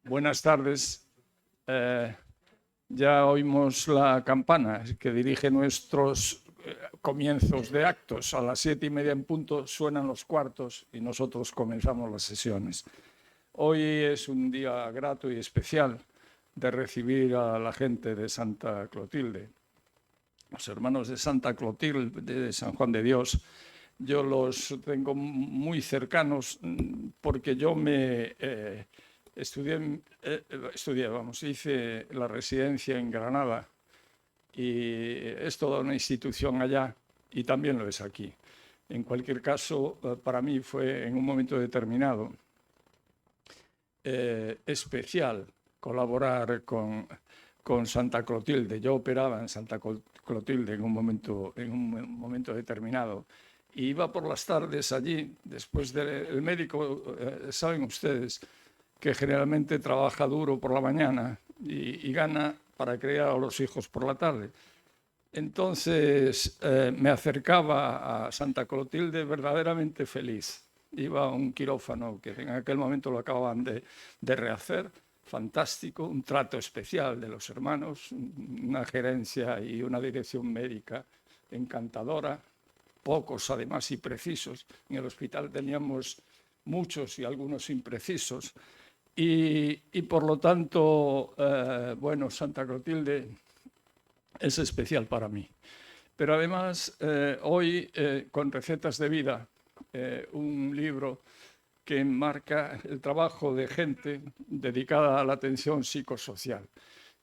Buenas tardes. Ya oímos la campana que dirige nuestros comienzos de actos. A las 7:30 en punto suenan los cuartos y nosotros comenzamos las sesiones. Hoy es un día grato y especial de recibir a la gente de Santa Clotilde. Los hermanos de Santa Clotilde, de San Juan de Dios, yo los tengo muy cercanos porque yo hice la residencia en Granada y es toda una institución allá y también lo es aquí. En cualquier caso, para mí fue en un momento determinado especial colaborar con Santa Clotilde. Yo operaba en Santa Clotilde en un momento determinado. Y iba por las tardes allí, después del médico, saben ustedes que generalmente trabaja duro por la mañana y gana para criar a los hijos por la tarde. Entonces me acercaba a Santa Clotilde verdaderamente feliz. Iba a un quirófano que en aquel momento lo acababan de rehacer, fantástico, un trato especial de los hermanos, una gerencia y una dirección médica encantadora, pocos además y precisos. En el hospital teníamos muchos y algunos imprecisos. Y por lo tanto, bueno, Santa Clotilde es especial para mí. Pero además, hoy, con Recetas de Vida, un libro que enmarca el trabajo de gente dedicada a la atención psicosocial,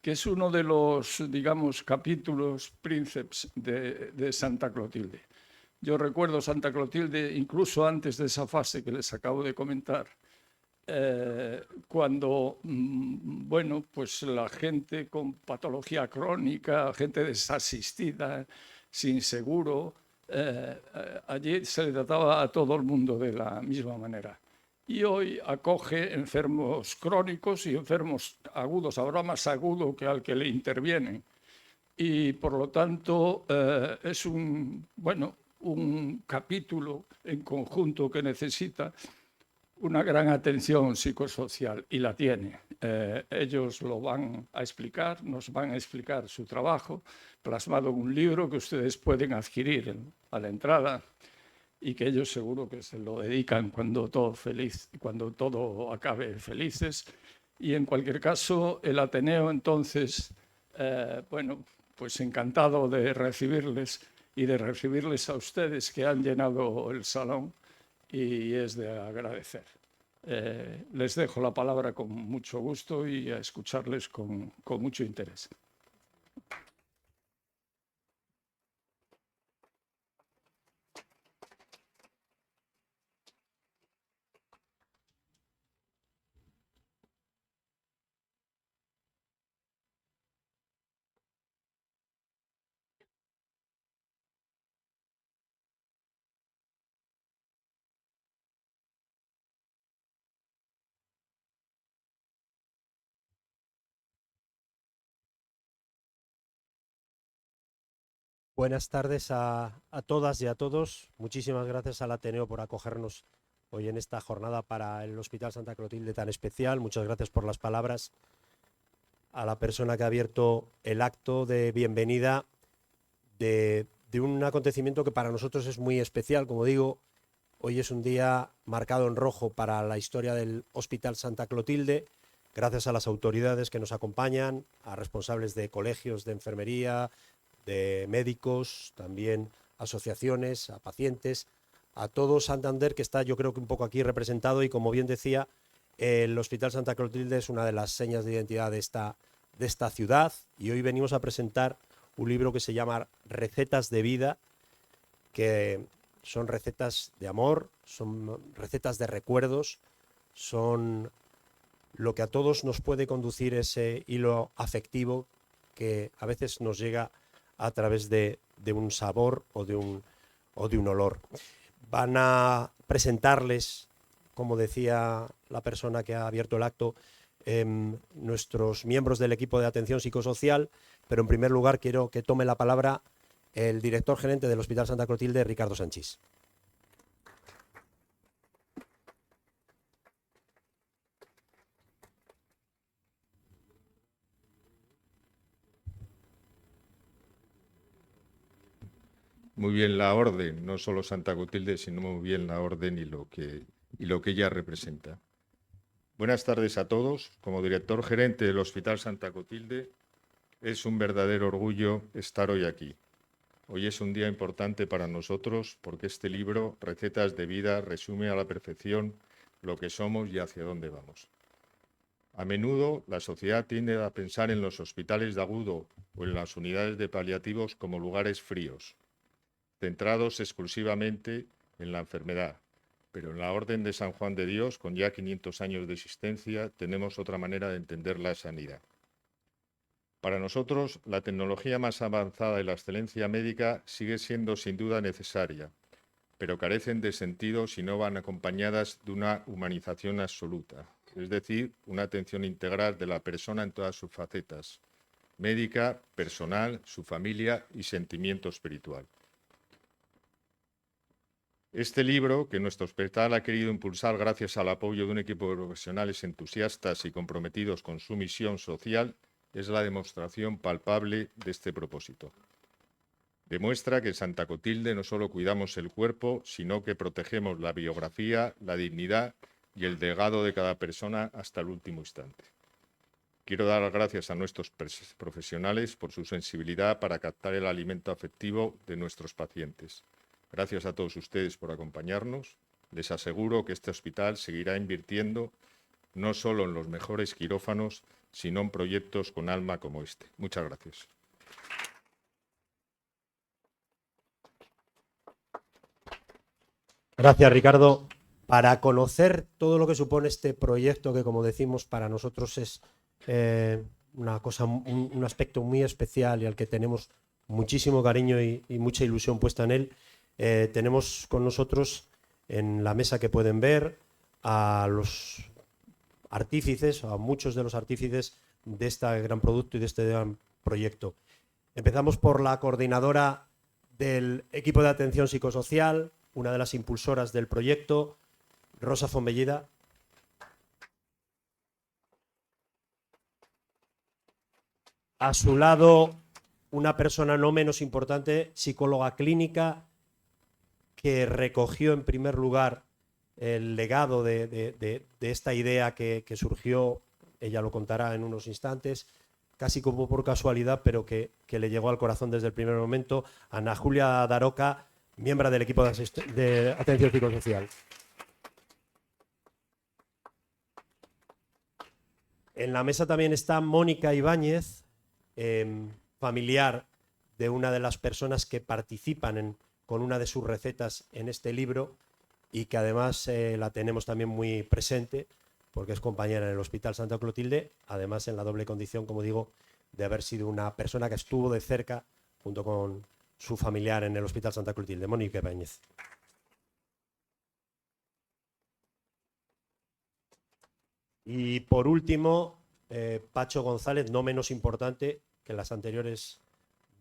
que es uno de los, digamos, capítulos príncipes de Santa Clotilde. Yo recuerdo Santa Clotilde incluso antes de esa fase que les acabo de comentar, cuando, bueno, pues la gente con patología crónica, gente desasistida, sin seguro, allí se le trataba a todo el mundo de la misma manera. Y hoy acoge enfermos crónicos y enfermos agudos, ahora más agudo que al que le intervienen. Y por lo tanto es un capítulo en conjunto que necesita una gran atención psicosocial y la tiene. Ellos lo van a explicar, nos van a explicar su trabajo, plasmado en un libro que ustedes pueden adquirir a la entrada y que ellos seguro que se lo dedican cuando todo acabe felices. Y en cualquier caso, el Ateneo entonces, bueno, pues encantado de recibirles y de recibirles a ustedes que han llenado el salón, y es de agradecer. Les dejo la palabra con mucho gusto y a escucharles con mucho interés. Buenas tardes a todas y a todos. Muchísimas gracias al Ateneo por acogernos hoy en esta jornada para el Hospital Santa Clotilde tan especial. Muchas gracias por las palabras a la persona que ha abierto el acto de bienvenida de un acontecimiento que para nosotros es muy especial. Como digo, hoy es un día marcado en rojo para la historia del Hospital Santa Clotilde, gracias a las autoridades que nos acompañan, a responsables de colegios de enfermería, de médicos, también asociaciones, a pacientes, a todo Santander, que está yo creo que un poco aquí representado, y como bien decía, el Hospital Santa Clotilde es una de las señas de identidad de esta ciudad, y hoy venimos a presentar un libro que se llama Recetas de Vida, que son recetas de amor, son recetas de recuerdos, son lo que a todos nos puede conducir ese hilo afectivo que a veces nos llega a través de un sabor o de un olor. Van a presentarles, como decía la persona que ha abierto el acto, nuestros miembros del equipo de atención psicosocial, pero en primer lugar quiero que tome la palabra el director gerente del Hospital Santa Clotilde, Ricardo Sanchís. muy bien la orden, no solo Santa Clotilde, sino muy bien la orden y lo que ella representa. Buenas tardes a todos. Como director gerente del Hospital Santa Clotilde, es un verdadero orgullo estar hoy aquí. Hoy es un día importante para nosotros porque este libro, Recetas de Vida, resume a la perfección lo que somos y hacia dónde vamos. A menudo la sociedad tiende a pensar en los hospitales de agudo o en las unidades de paliativos como lugares fríos, centrados exclusivamente en la enfermedad. Pero en la Orden de San Juan de Dios, con ya 500 años de existencia, tenemos otra manera de entender la sanidad. Para nosotros, la tecnología más avanzada y la excelencia médica sigue siendo sin duda necesaria, pero carecen de sentido si no van acompañadas de una humanización absoluta, es decir, una atención integral de la persona en todas sus facetas, médica, personal, su familia y sentimiento espiritual. Este libro, que nuestro hospital ha querido impulsar gracias al apoyo de un equipo de profesionales entusiastas y comprometidos con su misión social, es la demostración palpable de este propósito. Demuestra que en Santa Clotilde no solo cuidamos el cuerpo, sino que protegemos la biografía, la dignidad y el legado de cada persona hasta el último instante. Quiero dar las gracias a nuestros profesionales por su sensibilidad para captar el alimento afectivo de nuestros pacientes. Gracias a todos ustedes por acompañarnos. Les aseguro que este hospital seguirá invirtiendo no solo en los mejores quirófanos, sino en proyectos con alma como este. Muchas gracias. Gracias, Ricardo. Para conocer todo lo que supone este proyecto, que como decimos, para nosotros es una cosa, un aspecto muy especial y al que tenemos muchísimo cariño y mucha ilusión puesta en él, tenemos con nosotros en la mesa que pueden ver a los artífices, a muchos de los artífices de este gran producto y de este gran proyecto. Empezamos por la coordinadora del equipo de atención psicosocial, una de las impulsoras del proyecto, Rosa Fombellida. A su lado, una persona no menos importante, psicóloga clínica, que recogió en primer lugar el legado de esta idea que surgió, ella lo contará en unos instantes, casi como por casualidad, pero que le llegó al corazón desde el primer momento, Ana Julia Daroca, miembro del equipo de atención psicosocial. En la mesa también está Mónica Ibáñez, familiar de una de las personas que participan con una de sus recetas en este libro y que además la tenemos también muy presente porque es compañera en el Hospital Santa Clotilde, además en la doble condición, como digo, de haber sido una persona que estuvo de cerca junto con su familiar en el Hospital Santa Clotilde. Mónica Ibáñez. Y por último, Pacho González, no menos importante que las anteriores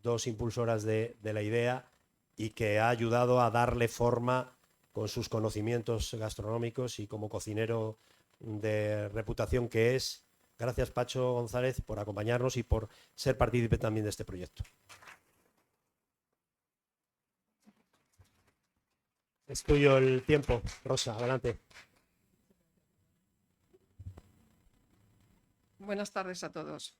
dos impulsoras de la idea y que ha ayudado a darle forma con sus conocimientos gastronómicos y como cocinero de reputación que es. Gracias, Pacho González, por acompañarnos y por ser partícipe también de este proyecto. Es tuyo el tiempo, Rosa, adelante. Buenas tardes a todos.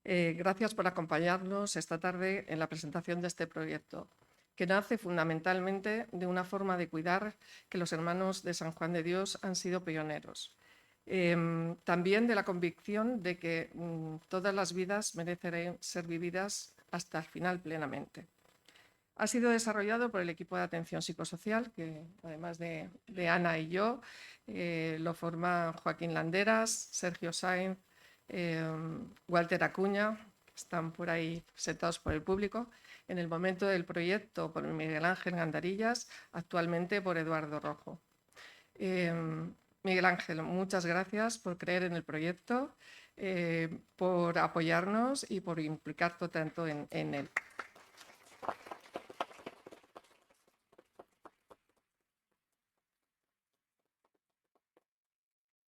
Gracias por acompañarnos esta tarde en la presentación de este proyecto, que nace fundamentalmente de una forma de cuidar que los hermanos de San Juan de Dios han sido pioneros. También de la convicción de que todas las vidas merecen ser vividas hasta el final plenamente. Ha sido desarrollado por el equipo de atención psicosocial, que además de Ana y yo, lo forman Joaquín Landeras, Sergio Sainz, Walter Acuña, que están por ahí sentados por el público. En el momento del proyecto por Miguel Ángel Gandarillas, actualmente por Eduardo Rojo. Miguel Ángel, muchas gracias por creer en el proyecto, por apoyarnos y por implicarte tanto en él.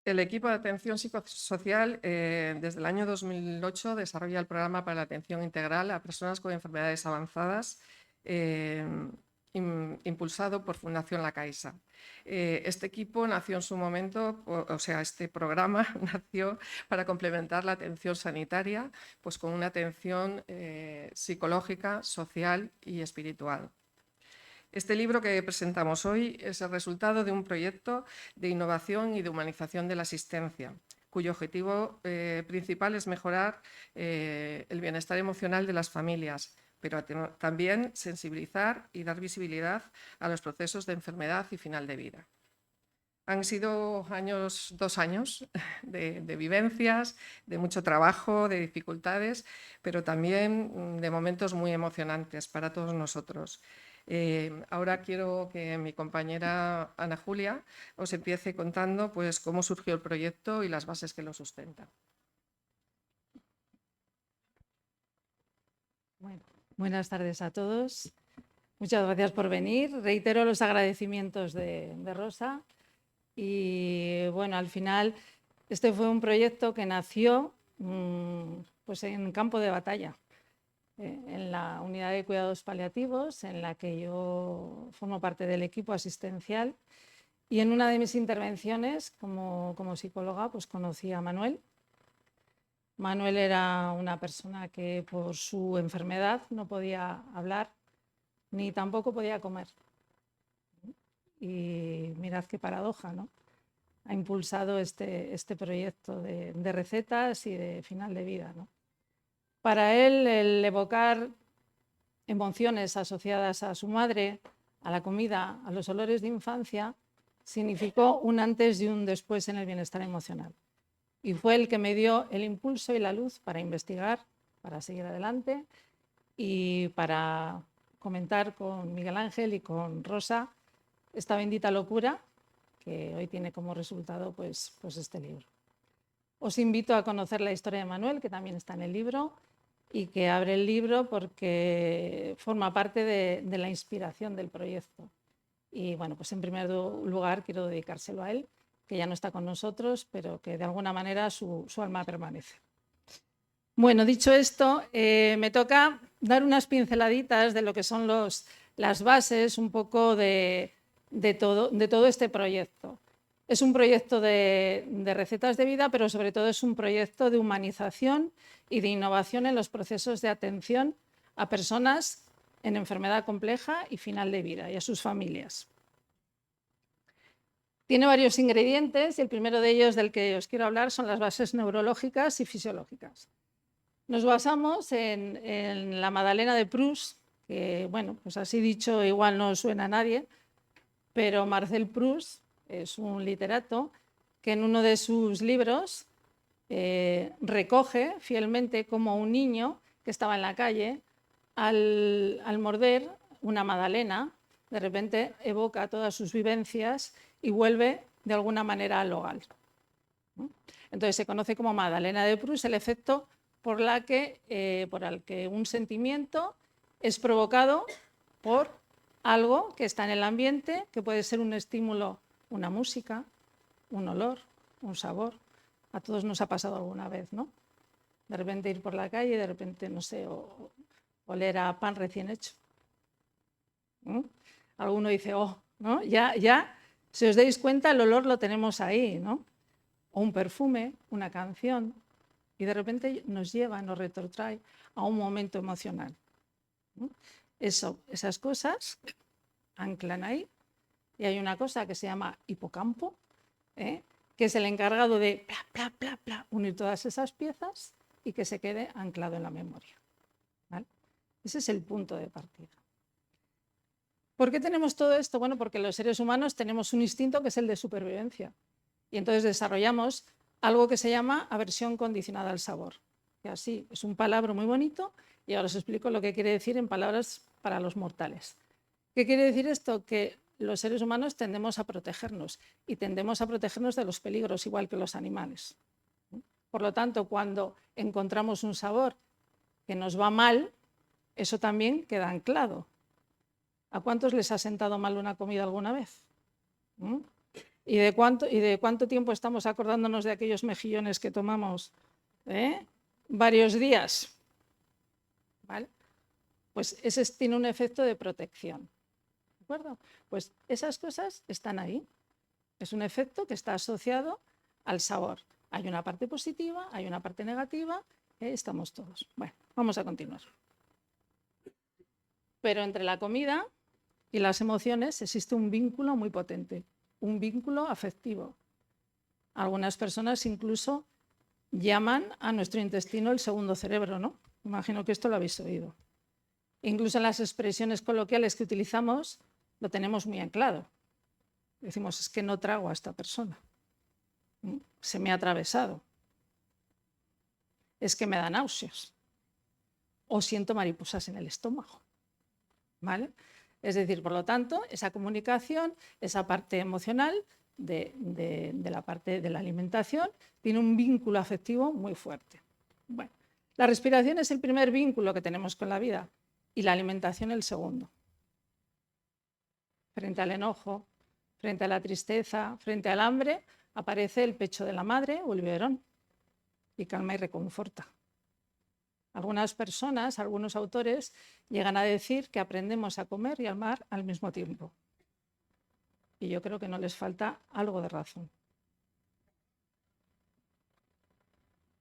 El equipo de atención psicosocial desde el año 2008 desarrolla el programa para la atención integral a personas con enfermedades avanzadas impulsado por Fundación La Caixa. Este equipo nació en su momento, o sea, este programa nació para complementar la atención sanitaria, pues con una atención psicológica, social y espiritual. Este libro que presentamos hoy es el resultado de un proyecto de innovación y de humanización de la asistencia, cuyo objetivo principal es mejorar el bienestar emocional de las familias, pero también sensibilizar y dar visibilidad a los procesos de enfermedad y final de vida. Han sido 2 años de vivencias, de mucho trabajo, de dificultades, pero también de momentos muy emocionantes para todos nosotros. Ahora quiero que mi compañera Ana Julia os empiece contando pues, cómo surgió el proyecto y las bases que lo sustentan. Bueno, buenas tardes a todos. Muchas gracias por venir. Reitero los agradecimientos de Rosa. Y bueno, al final este fue un proyecto que nació pues en campo de batalla, en la unidad de cuidados paliativos, en la que yo formo parte del equipo asistencial. Y en una de mis intervenciones como psicóloga pues conocí a Manuel. Manuel era una persona que por su enfermedad no podía hablar ni tampoco podía comer. Y mirad qué paradoja, ¿no? Ha impulsado este proyecto de recetas y de final de vida, ¿no? Para él, el evocar emociones asociadas a su madre, a la comida, a los olores de infancia, significó un antes y un después en el bienestar emocional. Y fue el que me dio el impulso y la luz para investigar, para seguir adelante y para comentar con Miguel Ángel y con Rosa esta bendita locura que hoy tiene como resultado pues este libro. Os invito a conocer la historia de Manuel, que también está en el libro, y que abre el libro porque forma parte de la inspiración del proyecto. Y bueno, pues en primer lugar quiero dedicárselo a él, que ya no está con nosotros, pero que de alguna manera su alma permanece. Bueno, dicho esto, me toca dar unas pinceladitas de lo que son las bases un poco de todo este proyecto. Es un proyecto de recetas de vida, pero sobre todo es un proyecto de humanización y de innovación en los procesos de atención a personas en enfermedad compleja y final de vida y a sus familias. Tiene varios ingredientes y el primero de ellos del que os quiero hablar son las bases neurológicas y fisiológicas. Nos basamos en la Magdalena de Proust, que bueno, pues así dicho igual no suena a nadie, pero Marcel Proust es un literato que en uno de sus libros recoge fielmente cómo un niño que estaba en la calle, al morder una magdalena, de repente evoca todas sus vivencias y vuelve de alguna manera al hogar. Entonces se conoce como Magdalena de Proust el efecto por el que un sentimiento es provocado por algo que está en el ambiente, que puede ser un estímulo, una música, un olor, un sabor. A todos nos ha pasado alguna vez, ¿no? De repente ir por la calle y de repente, no sé, oler a pan recién hecho. Alguno dice, oh, ¿no? Ya, si os dais cuenta, el olor lo tenemos ahí, ¿no? O un perfume, una canción, y de repente nos lleva, nos retrotrae a un momento emocional. Esas cosas anclan ahí, y hay una cosa que se llama hipocampo, que es el encargado de unir todas esas piezas y que se quede anclado en la memoria. ¿Vale? Ese es el punto de partida. ¿Por qué tenemos todo esto? Bueno, porque los seres humanos tenemos un instinto que es el de supervivencia. Y entonces desarrollamos algo que se llama aversión condicionada al sabor. Que así es un palabra muy bonito y ahora os explico lo que quiere decir en palabras para los mortales. ¿Qué quiere decir esto? Que los seres humanos tendemos a protegernos y tendemos a protegernos de los peligros igual que los animales. Por lo tanto, cuando encontramos un sabor que nos va mal, eso también queda anclado. ¿A cuántos les ha sentado mal una comida alguna vez? ¿Y de cuánto tiempo estamos acordándonos de aquellos mejillones que tomamos? Varios días. ¿Vale? pues ese tiene un efecto de protección. ¿De acuerdo? Pues esas cosas están ahí. Es un efecto que está asociado al sabor. Hay una parte positiva, hay una parte negativa, estamos todos. Bueno, vamos a continuar. Pero entre la comida y las emociones existe un vínculo muy potente, un vínculo afectivo. Algunas personas incluso llaman a nuestro intestino el segundo cerebro, ¿no? Imagino que esto lo habéis oído. Incluso en las expresiones coloquiales que utilizamos lo tenemos muy anclado. Decimos, es que no trago a esta persona. Se me ha atravesado. Es que me da náuseas. O siento mariposas en el estómago. ¿Vale? Es decir, por lo tanto, esa comunicación, esa parte emocional de la parte de la alimentación, tiene un vínculo afectivo muy fuerte. Bueno, la respiración es el primer vínculo que tenemos con la vida y la alimentación el segundo. Frente al enojo, frente a la tristeza, frente al hambre, aparece el pecho de la madre o el biberón y calma y reconforta. Algunas personas, algunos autores, llegan a decir que aprendemos a comer y a amar al mismo tiempo. Y yo creo que no les falta algo de razón.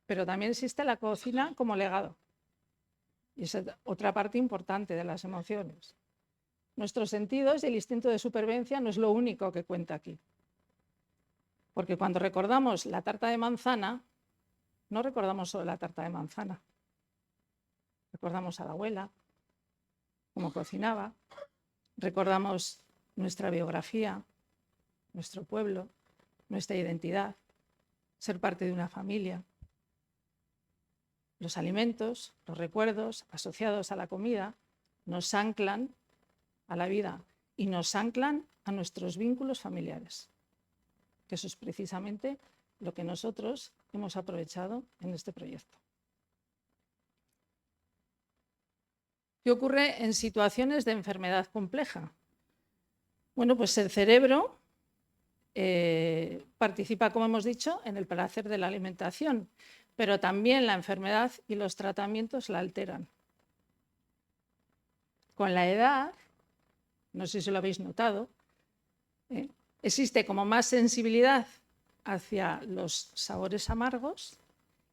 Pero también existe la cocina como legado. Y es otra parte importante de las emociones. Nuestros sentidos y el instinto de supervivencia no es lo único que cuenta aquí. Porque cuando recordamos la tarta de manzana, no recordamos solo la tarta de manzana. Recordamos a la abuela, cómo cocinaba, recordamos nuestra biografía, nuestro pueblo, nuestra identidad, ser parte de una familia. Los alimentos, los recuerdos asociados a la comida nos anclan a la vida y nos anclan a nuestros vínculos familiares. Que eso es precisamente lo que nosotros hemos aprovechado en este proyecto. ¿Qué ocurre en situaciones de enfermedad compleja? Bueno, pues el cerebro participa, como hemos dicho, en el placer de la alimentación, pero también la enfermedad y los tratamientos la alteran. Con la edad, no sé si lo habéis notado, existe como más sensibilidad hacia los sabores amargos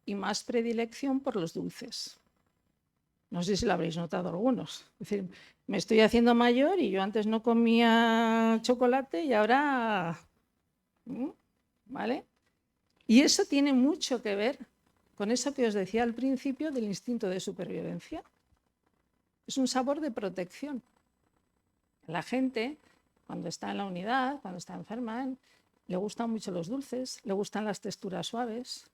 y más predilección por los dulces. No sé si lo habréis notado algunos. Es decir, me estoy haciendo mayor y yo antes no comía chocolate y ahora... ¿Vale? Y eso tiene mucho que ver con eso que os decía al principio del instinto de supervivencia. Es un sabor de protección. La gente, cuando está en la unidad, cuando está enferma, le gustan mucho los dulces, le gustan las texturas suaves,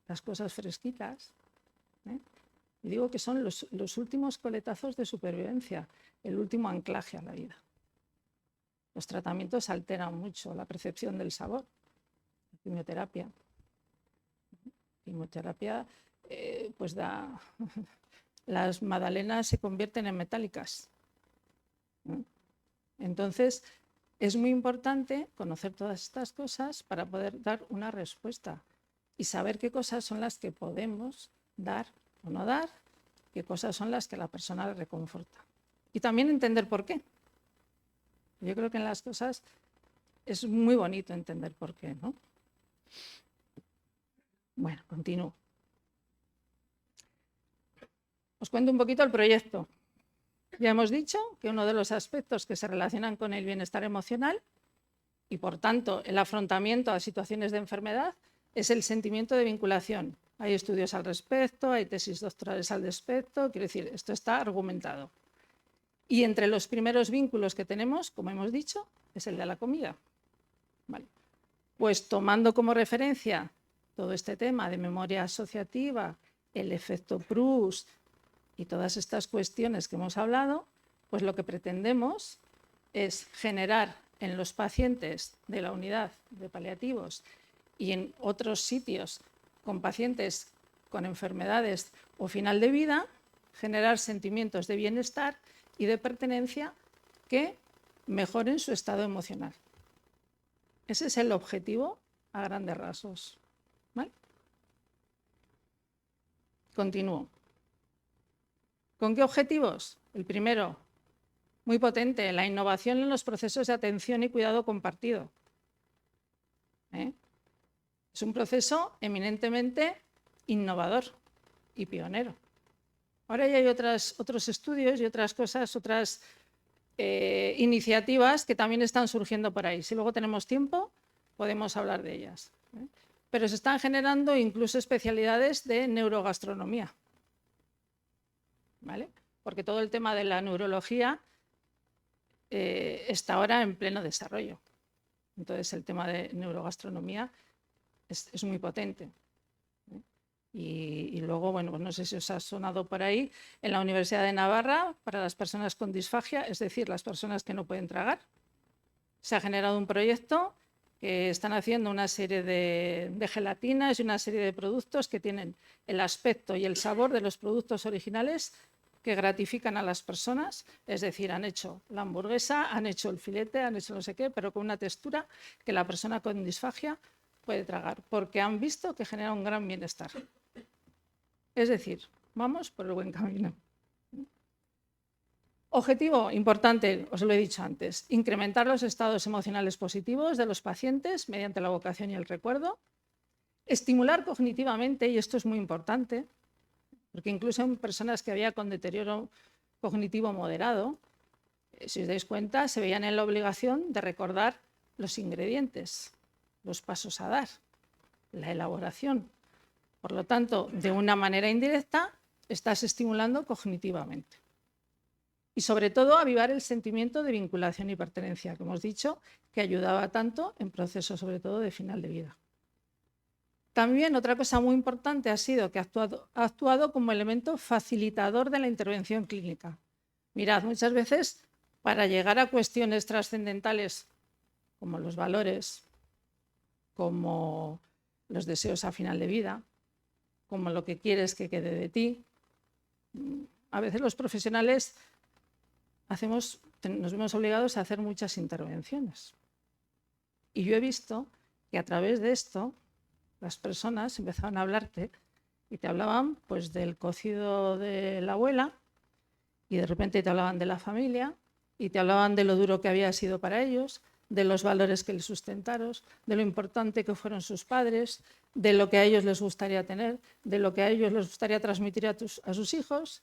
las cosas fresquitas. Y digo que son los últimos coletazos de supervivencia, el último anclaje a la vida. Los tratamientos alteran mucho la percepción del sabor. La quimioterapia. Pues da... Las magdalenas se convierten en metálicas. Entonces, es muy importante conocer todas estas cosas para poder dar una respuesta y saber qué cosas son las que podemos dar o no dar, qué cosas son las que la persona le reconforta. Y también entender por qué. Yo creo que en las cosas es muy bonito entender por qué, ¿no? Bueno, continúo. Os cuento un poquito el proyecto. Ya hemos dicho que uno de los aspectos que se relacionan con el bienestar emocional y, por tanto, el afrontamiento a situaciones de enfermedad es el sentimiento de vinculación. Hay estudios al respecto, hay tesis doctorales al respecto, quiero decir, esto está argumentado. Y entre los primeros vínculos que tenemos, como hemos dicho, es el de la comida. Vale. Pues tomando como referencia todo este tema de memoria asociativa, el efecto Proust y todas estas cuestiones que hemos hablado, pues lo que pretendemos es generar en los pacientes de la unidad de paliativos y en otros sitios con pacientes con enfermedades o final de vida, generar sentimientos de bienestar y de pertenencia que mejoren su estado emocional. Ese es el objetivo a grandes rasgos. ¿Vale? Continúo. ¿Con qué objetivos? El primero, muy potente, la innovación en los procesos de atención y cuidado compartido. Es un proceso eminentemente innovador y pionero. Ahora ya hay otros estudios y otras cosas, otras iniciativas que también están surgiendo por ahí. Si luego tenemos tiempo, podemos hablar de ellas. Pero se están generando incluso especialidades de neurogastronomía, ¿vale? Porque todo el tema de la neurología está ahora en pleno desarrollo. Entonces, el tema de neurogastronomía es muy potente. Y luego, bueno, pues no sé si os ha sonado por ahí, en la Universidad de Navarra, para las personas con disfagia, es decir, las personas que no pueden tragar, se ha generado un proyecto que están haciendo una serie de gelatinas y una serie de productos que tienen el aspecto y el sabor de los productos originales que gratifican a las personas, es decir, han hecho la hamburguesa, han hecho el filete, han hecho no sé qué, pero con una textura que la persona con disfagia puede tragar, porque han visto que genera un gran bienestar. Es decir, vamos por el buen camino. Objetivo importante, os lo he dicho antes, incrementar los estados emocionales positivos de los pacientes mediante la vocación y el recuerdo, estimular cognitivamente, y esto es muy importante, porque incluso en personas que había con deterioro cognitivo moderado, si os dais cuenta, se veían en la obligación de recordar los ingredientes, los pasos a dar, la elaboración. Por lo tanto, de una manera indirecta, estás estimulando cognitivamente. Y sobre todo, avivar el sentimiento de vinculación y pertenencia, que hemos dicho que ayudaba tanto en procesos, sobre todo, de final de vida. También otra cosa muy importante ha sido que ha actuado como elemento facilitador de la intervención clínica. Mirad, muchas veces, para llegar a cuestiones trascendentales como los valores, como los deseos a final de vida, como lo que quieres que quede de ti, a veces los profesionales nos vemos obligados a hacer muchas intervenciones. Y yo he visto que a través de esto las personas empezaban a hablarte y te hablaban pues del cocido de la abuela y de repente te hablaban de la familia y te hablaban de lo duro que había sido para ellos, de los valores que les sustentaron, de lo importante que fueron sus padres, de lo que a ellos les gustaría tener, de lo que a ellos les gustaría transmitir a sus hijos,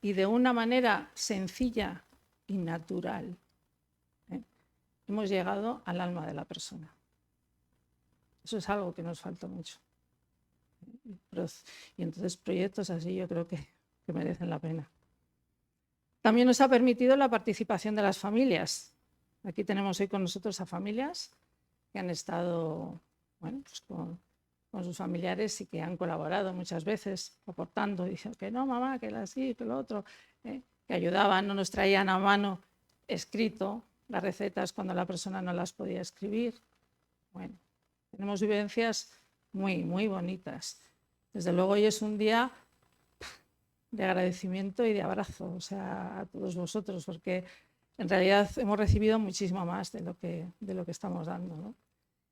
y de una manera sencilla y natural hemos llegado al alma de la persona. Eso es algo que nos falta mucho. Y entonces proyectos así yo creo que merecen la pena. También nos ha permitido la participación de las familias. Aquí tenemos hoy con nosotros a familias que han estado bueno, pues con sus familiares y que han colaborado muchas veces, aportando, diciendo que no, mamá, que así, que lo otro, que ayudaban, no nos traían a mano escrito las recetas cuando la persona no las podía escribir. Bueno, tenemos vivencias muy, muy bonitas. Desde luego hoy es un día de agradecimiento y de abrazo, o sea, a todos vosotros, porque en realidad hemos recibido muchísimo más de lo que estamos dando, ¿no?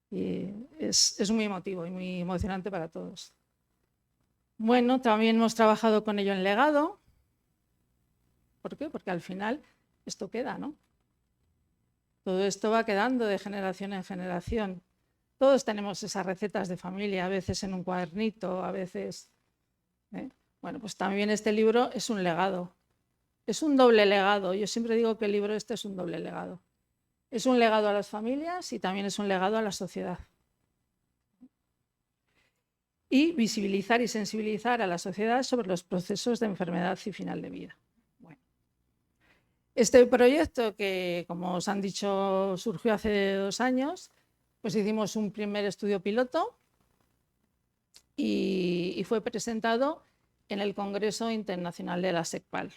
Y es muy emotivo y muy emocionante para todos. Bueno, también hemos trabajado con ello en legado. ¿Por qué? Porque al final esto queda, ¿no? Todo esto va quedando de generación en generación. Todos tenemos esas recetas de familia, a veces en un cuadernito, a veces... Bueno, pues también este libro es un legado. Es un doble legado. Yo siempre digo que el libro este es un doble legado. Es un legado a las familias y también es un legado a la sociedad. Y visibilizar y sensibilizar a la sociedad sobre los procesos de enfermedad y final de vida. Bueno. Este proyecto, que como os han dicho surgió hace 2 años, pues hicimos un primer estudio piloto y fue presentado en el Congreso Internacional de la SECPAL,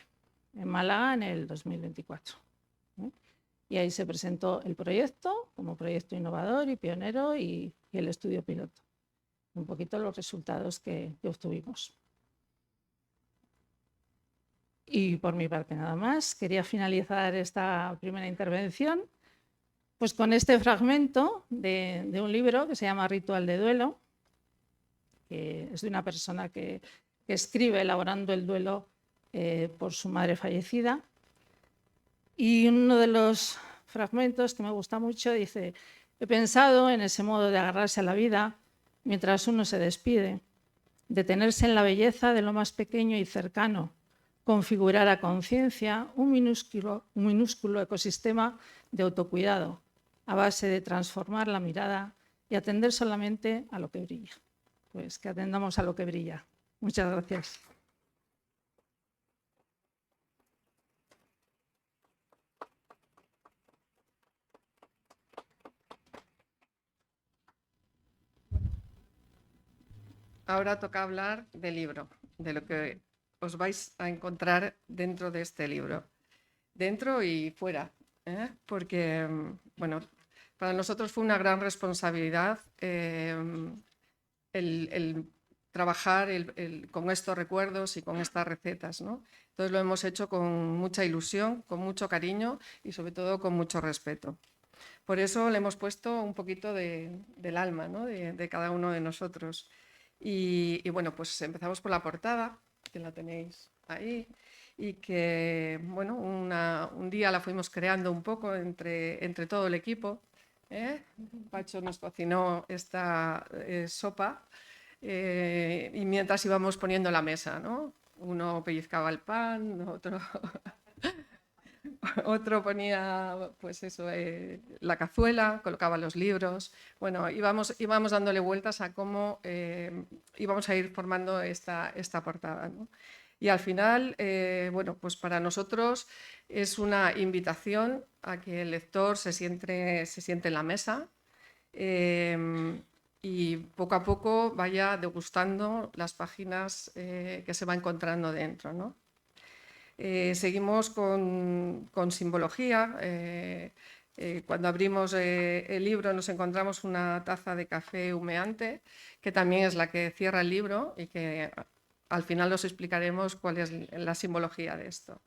en Málaga, en el 2024. Y ahí se presentó el proyecto como proyecto innovador y pionero y el estudio piloto. Un poquito los resultados que obtuvimos. Y por mi parte nada más. Quería finalizar esta primera intervención pues con este fragmento de un libro que se llama Ritual de duelo, que es de una persona que escribe elaborando el duelo por su madre fallecida. Y uno de los fragmentos que me gusta mucho dice: he pensado en ese modo de agarrarse a la vida mientras uno se despide, detenerse en la belleza de lo más pequeño y cercano, configurar a conciencia un minúsculo ecosistema de autocuidado a base de transformar la mirada y atender solamente a lo que brilla. Pues que atendamos a lo que brilla. Muchas gracias. Ahora toca hablar del libro, de lo que os vais a encontrar dentro de este libro, dentro y fuera, porque, bueno, para nosotros fue una gran responsabilidad el trabajar con estos recuerdos y con estas recetas, ¿no? Entonces lo hemos hecho con mucha ilusión, con mucho cariño y sobre todo con mucho respeto. Por eso le hemos puesto un poquito del alma, ¿no? de cada uno de nosotros. Y bueno, pues empezamos por la portada, que la tenéis ahí, y que, bueno, un día la fuimos creando un poco entre todo el equipo. Pacho nos cocinó esta sopa y mientras íbamos poniendo la mesa, ¿no? Uno pellizcaba el pan, otro ponía, pues eso, la cazuela, colocaba los libros. Bueno, íbamos dándole vueltas a cómo íbamos a ir formando esta portada, ¿no? Y al final, bueno, pues para nosotros es una invitación a que el lector se siente en la mesa y poco a poco vaya degustando las páginas que se va encontrando dentro, ¿no? Seguimos con simbología. Cuando abrimos el libro nos encontramos una taza de café humeante, que también es la que cierra el libro y que al final os explicaremos cuál es la simbología de esto.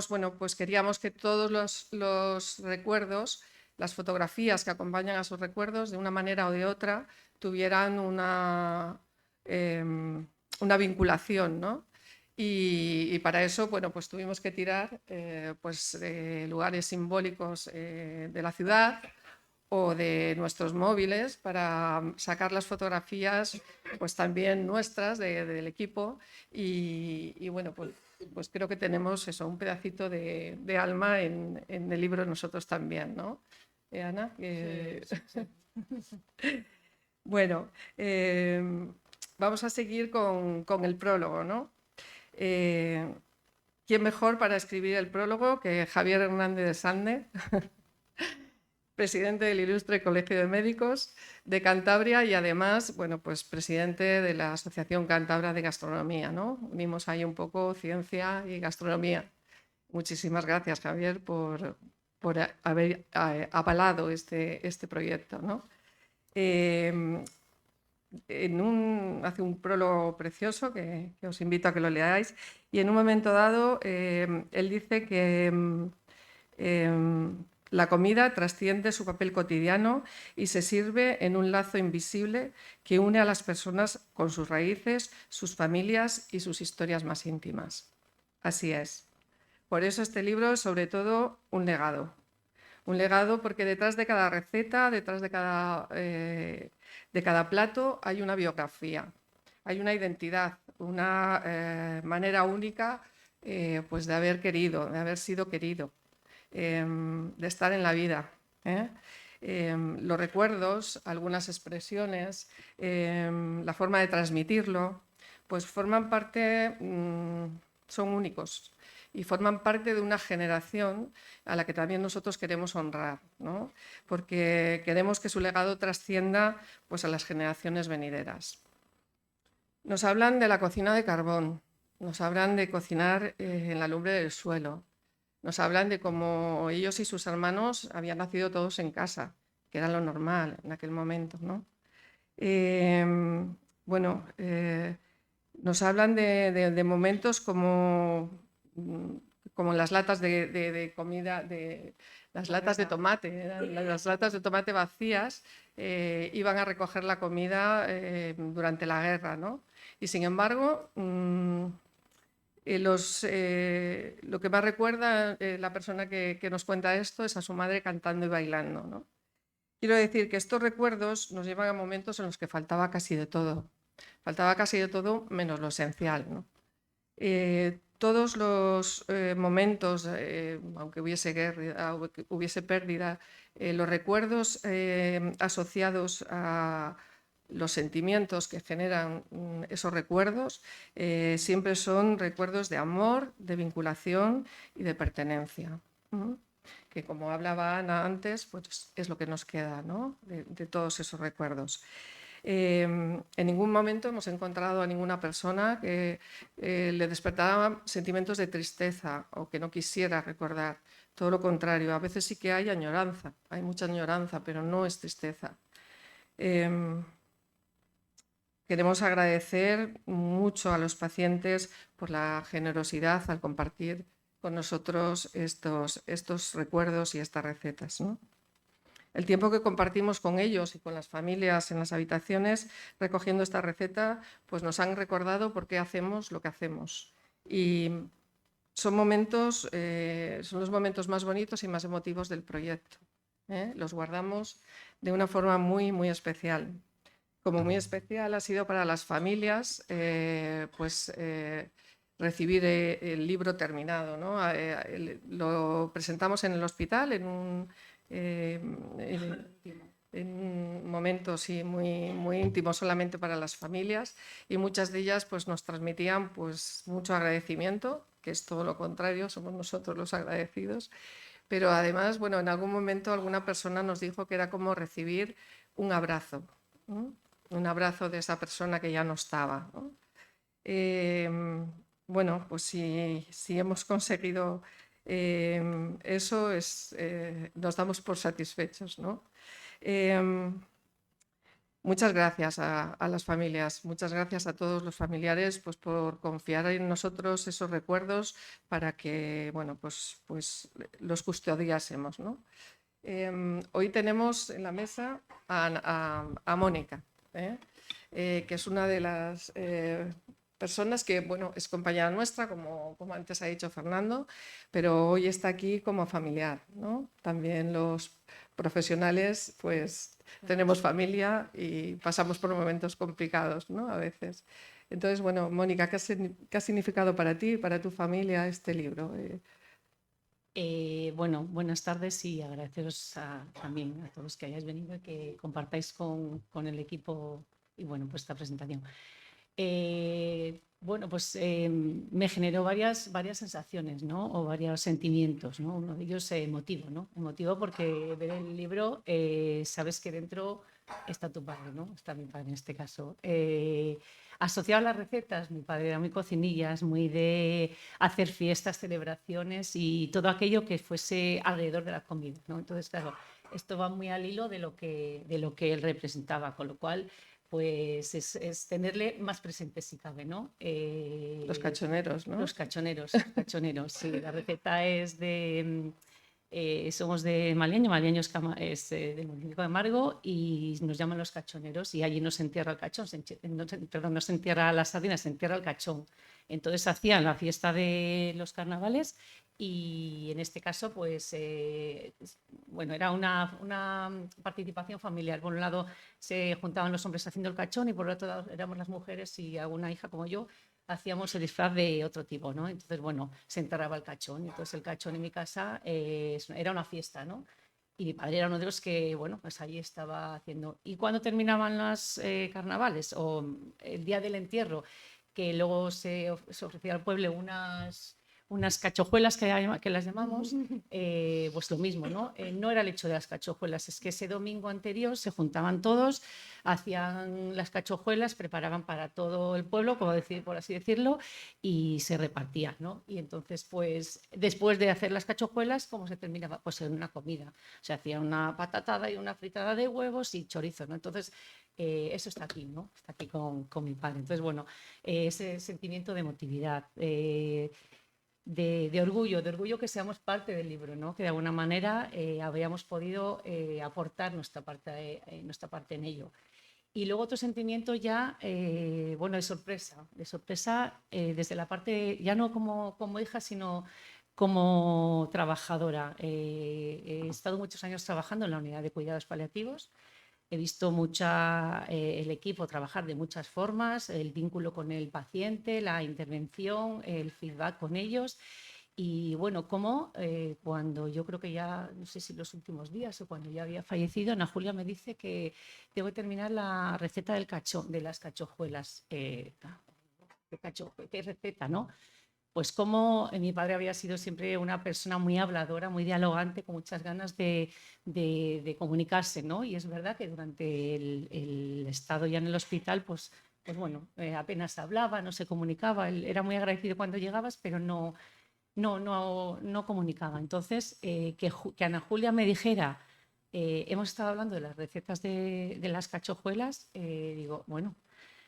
Bueno, pues queríamos que todos los recuerdos, las fotografías que acompañan a sus recuerdos, de una manera o de otra, tuvieran una vinculación, ¿no? Y para eso, bueno, pues tuvimos que tirar lugares simbólicos de la ciudad o de nuestros móviles para sacar las fotografías, pues también nuestras, del equipo. Y bueno, pues creo que tenemos eso, un pedacito de alma en el libro nosotros también, ¿no? Ana. Sí. Bueno, vamos a seguir con el prólogo, ¿no? ¿Quién mejor para escribir el prólogo que Javier Hernández de Sande, presidente del Ilustre Colegio de Médicos de Cantabria y además, bueno, pues presidente de la Asociación Cántabra de Gastronomía, ¿no? Unimos ahí un poco ciencia y gastronomía. Muchísimas gracias, Javier, por haber avalado este proyecto, ¿no? Hace un prólogo precioso que os invito a que lo leáis y en un momento dado él dice que la comida trasciende su papel cotidiano y se sirve en un lazo invisible que une a las personas con sus raíces, sus familias y sus historias más íntimas. Así es. Por eso este libro es sobre todo un legado. Un legado porque detrás de cada receta, detrás de cada plato hay una biografía, hay una identidad, una manera única pues de haber querido, de haber sido querido, de estar en la vida. Los recuerdos, algunas expresiones, la forma de transmitirlo, pues forman parte, son únicos y forman parte de una generación a la que también nosotros queremos honrar, ¿no? Porque queremos que su legado trascienda pues, a las generaciones venideras. Nos hablan de la cocina de carbón, nos hablan de cocinar en la lumbre del suelo, nos hablan de cómo ellos y sus hermanos habían nacido todos en casa, que era lo normal en aquel momento, ¿no? Bueno, nos hablan de momentos como las latas de comida, las latas de tomate, las latas de tomate vacías, iban a recoger la comida durante la guerra, ¿no? Y sin embargo, Lo que más recuerda la persona que nos cuenta esto es a su madre cantando y bailando, ¿no? Quiero decir que estos recuerdos nos llevan a momentos en los que faltaba casi de todo. Faltaba casi de todo menos lo esencial, ¿no? Todos los momentos, aunque hubiese guerra, hubiese pérdida, los recuerdos asociados a los sentimientos que generan esos recuerdos siempre son recuerdos de amor, de vinculación y de pertenencia. Que como hablaba Ana antes, pues es lo que nos queda, ¿no? de todos esos recuerdos. En ningún momento hemos encontrado a ninguna persona que le despertara sentimientos de tristeza o que no quisiera recordar. Todo lo contrario, a veces sí que hay añoranza, hay mucha añoranza, pero no es tristeza. Queremos agradecer mucho a los pacientes por la generosidad al compartir con nosotros estos recuerdos y estas recetas, ¿no? El tiempo que compartimos con ellos y con las familias en las habitaciones recogiendo esta receta, pues nos han recordado por qué hacemos lo que hacemos. Y son los momentos más bonitos y más emotivos del proyecto. Los guardamos de una forma muy, muy especial. Como muy especial ha sido para las familias, recibir el libro terminado, ¿no? Lo presentamos en el hospital en un momento sí, muy, muy íntimo solamente para las familias, y muchas de ellas pues, nos transmitían pues, mucho agradecimiento, que es todo lo contrario, somos nosotros los agradecidos, pero además, bueno, en algún momento alguna persona nos dijo que era como recibir un abrazo, ¿no? Un abrazo de esa persona que ya no estaba, ¿no? Bueno, pues si hemos conseguido eso, nos damos por satisfechos, ¿no? Muchas gracias a las familias, muchas gracias a todos los familiares pues, por confiar en nosotros esos recuerdos para que bueno, pues los custodiásemos, ¿no? Hoy tenemos en la mesa a Mónica, que es una de las personas que, bueno, es compañera nuestra, como antes ha dicho Fernando, pero hoy está aquí como familiar, ¿no? También los profesionales, pues tenemos familia y pasamos por momentos complicados, ¿no? A veces. Entonces, bueno, Mónica, ¿qué ha significado para ti y para tu familia este libro? Bueno, buenas tardes y agradeceros también a todos que hayáis venido y que compartáis con el equipo y bueno, pues esta presentación. Bueno, pues me generó varias sensaciones, ¿no? O varios sentimientos, ¿no? Uno de ellos emotivo, ¿no? Emotivo porque ver el libro sabes que dentro está tu padre, ¿no? Está mi padre en este caso. Asociado a las recetas, mi padre era muy cocinillas, muy de hacer fiestas, celebraciones y todo aquello que fuese alrededor de la comida, ¿no? Entonces, claro, esto va muy al hilo de lo que él representaba, con lo cual pues es tenerle más presente si cabe, ¿no? Los cachoneros, ¿no? Los cachoneros, sí. La receta es de... somos de Maliaño es del municipio de Margo y nos llaman los cachoneros y allí no se entierra el cachón, no se entierra la sardina, se entierra el cachón. Entonces hacían la fiesta de los carnavales y en este caso pues bueno, era una participación familiar. Por un lado se juntaban los hombres haciendo el cachón y por otro lado éramos las mujeres y alguna hija como yo hacíamos el disfraz de otro tipo, ¿no? Entonces, bueno, se enterraba el cachón. Entonces, el cachón en mi casa era una fiesta, ¿no? Y mi padre era uno de los que, bueno, pues allí estaba haciendo. Y cuando terminaban los carnavales o el día del entierro, que luego se ofrecía al pueblo unas cachojuelas que las llamamos, pues lo mismo, ¿no? No era el hecho de las cachojuelas, es que ese domingo anterior se juntaban todos, hacían las cachojuelas, preparaban para todo el pueblo, por así decirlo, y se repartían, ¿no? Y entonces, pues, después de hacer las cachojuelas, ¿cómo se terminaba? Pues en una comida. Se hacía una patatada y una fritada de huevos y chorizo, ¿no? Entonces, eso está aquí, ¿no? Está aquí con mi padre. Entonces, bueno, ese sentimiento de emotividad, de orgullo que seamos parte del libro, ¿no? Que de alguna manera habíamos podido aportar nuestra parte en ello. Y luego otro sentimiento ya, bueno, de sorpresa desde la parte, ya no como hija, sino como trabajadora. He estado muchos años trabajando en la unidad de cuidados paliativos. He visto el equipo trabajar de muchas formas, el vínculo con el paciente, la intervención, el feedback con ellos. Y bueno, como cuando yo creo que ya, no sé si los últimos días o cuando ya había fallecido, Ana Julia me dice que tengo que terminar la receta de las cachojuelas. ¿Qué receta, no? Pues como mi padre había sido siempre una persona muy habladora, muy dialogante, con muchas ganas de comunicarse, ¿no? Y es verdad que durante el estado ya en el hospital, pues bueno, apenas hablaba, no se comunicaba. Él era muy agradecido cuando llegabas, pero no comunicaba. Entonces, que Ana Julia me dijera, hemos estado hablando de las recetas de las cachojuelas, digo, bueno,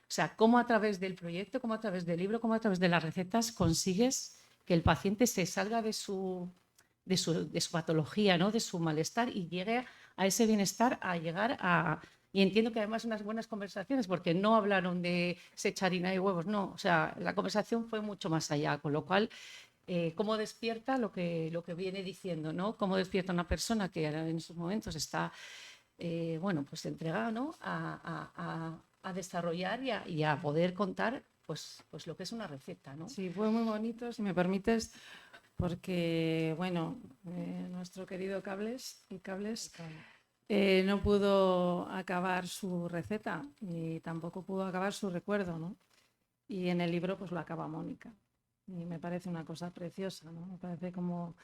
o sea, cómo a través del proyecto, cómo a través del libro, cómo a través de las recetas consigues que el paciente se salga de su patología, ¿no? De su malestar y llegue a ese bienestar, a llegar a... Y entiendo que además unas buenas conversaciones, porque no hablaron de se echa harina y huevos, no. O sea, la conversación fue mucho más allá, con lo cual... cómo despierta lo que viene diciendo, ¿no? Cómo despierta una persona que en esos momentos está, bueno, pues entregada, ¿no? a desarrollar y a poder contar, pues lo que es una receta, ¿no? Sí, fue muy bonito, si me permites, porque, bueno, nuestro querido Cables no pudo acabar su receta y tampoco pudo acabar su recuerdo, ¿no? Y en el libro pues lo acaba Mónica. Y me parece una cosa preciosa, ¿no? Me parece como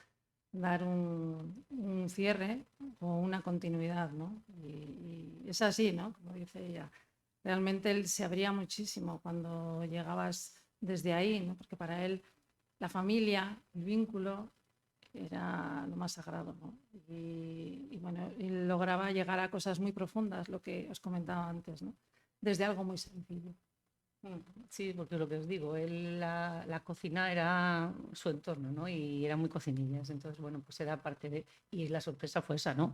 dar un cierre o una continuidad, ¿no? Y es así, ¿no? Como dice ella. Realmente él se abría muchísimo cuando llegabas desde ahí, ¿no? Porque para él la familia, el vínculo, era lo más sagrado, ¿no? Y bueno, él lograba llegar a cosas muy profundas, lo que os comentaba antes, ¿no? Desde algo muy sencillo. Sí, porque lo que os digo, él, la cocina era su entorno, ¿no? Y era muy cocinillas, entonces, bueno, pues era parte de... Y la sorpresa fue esa, ¿no?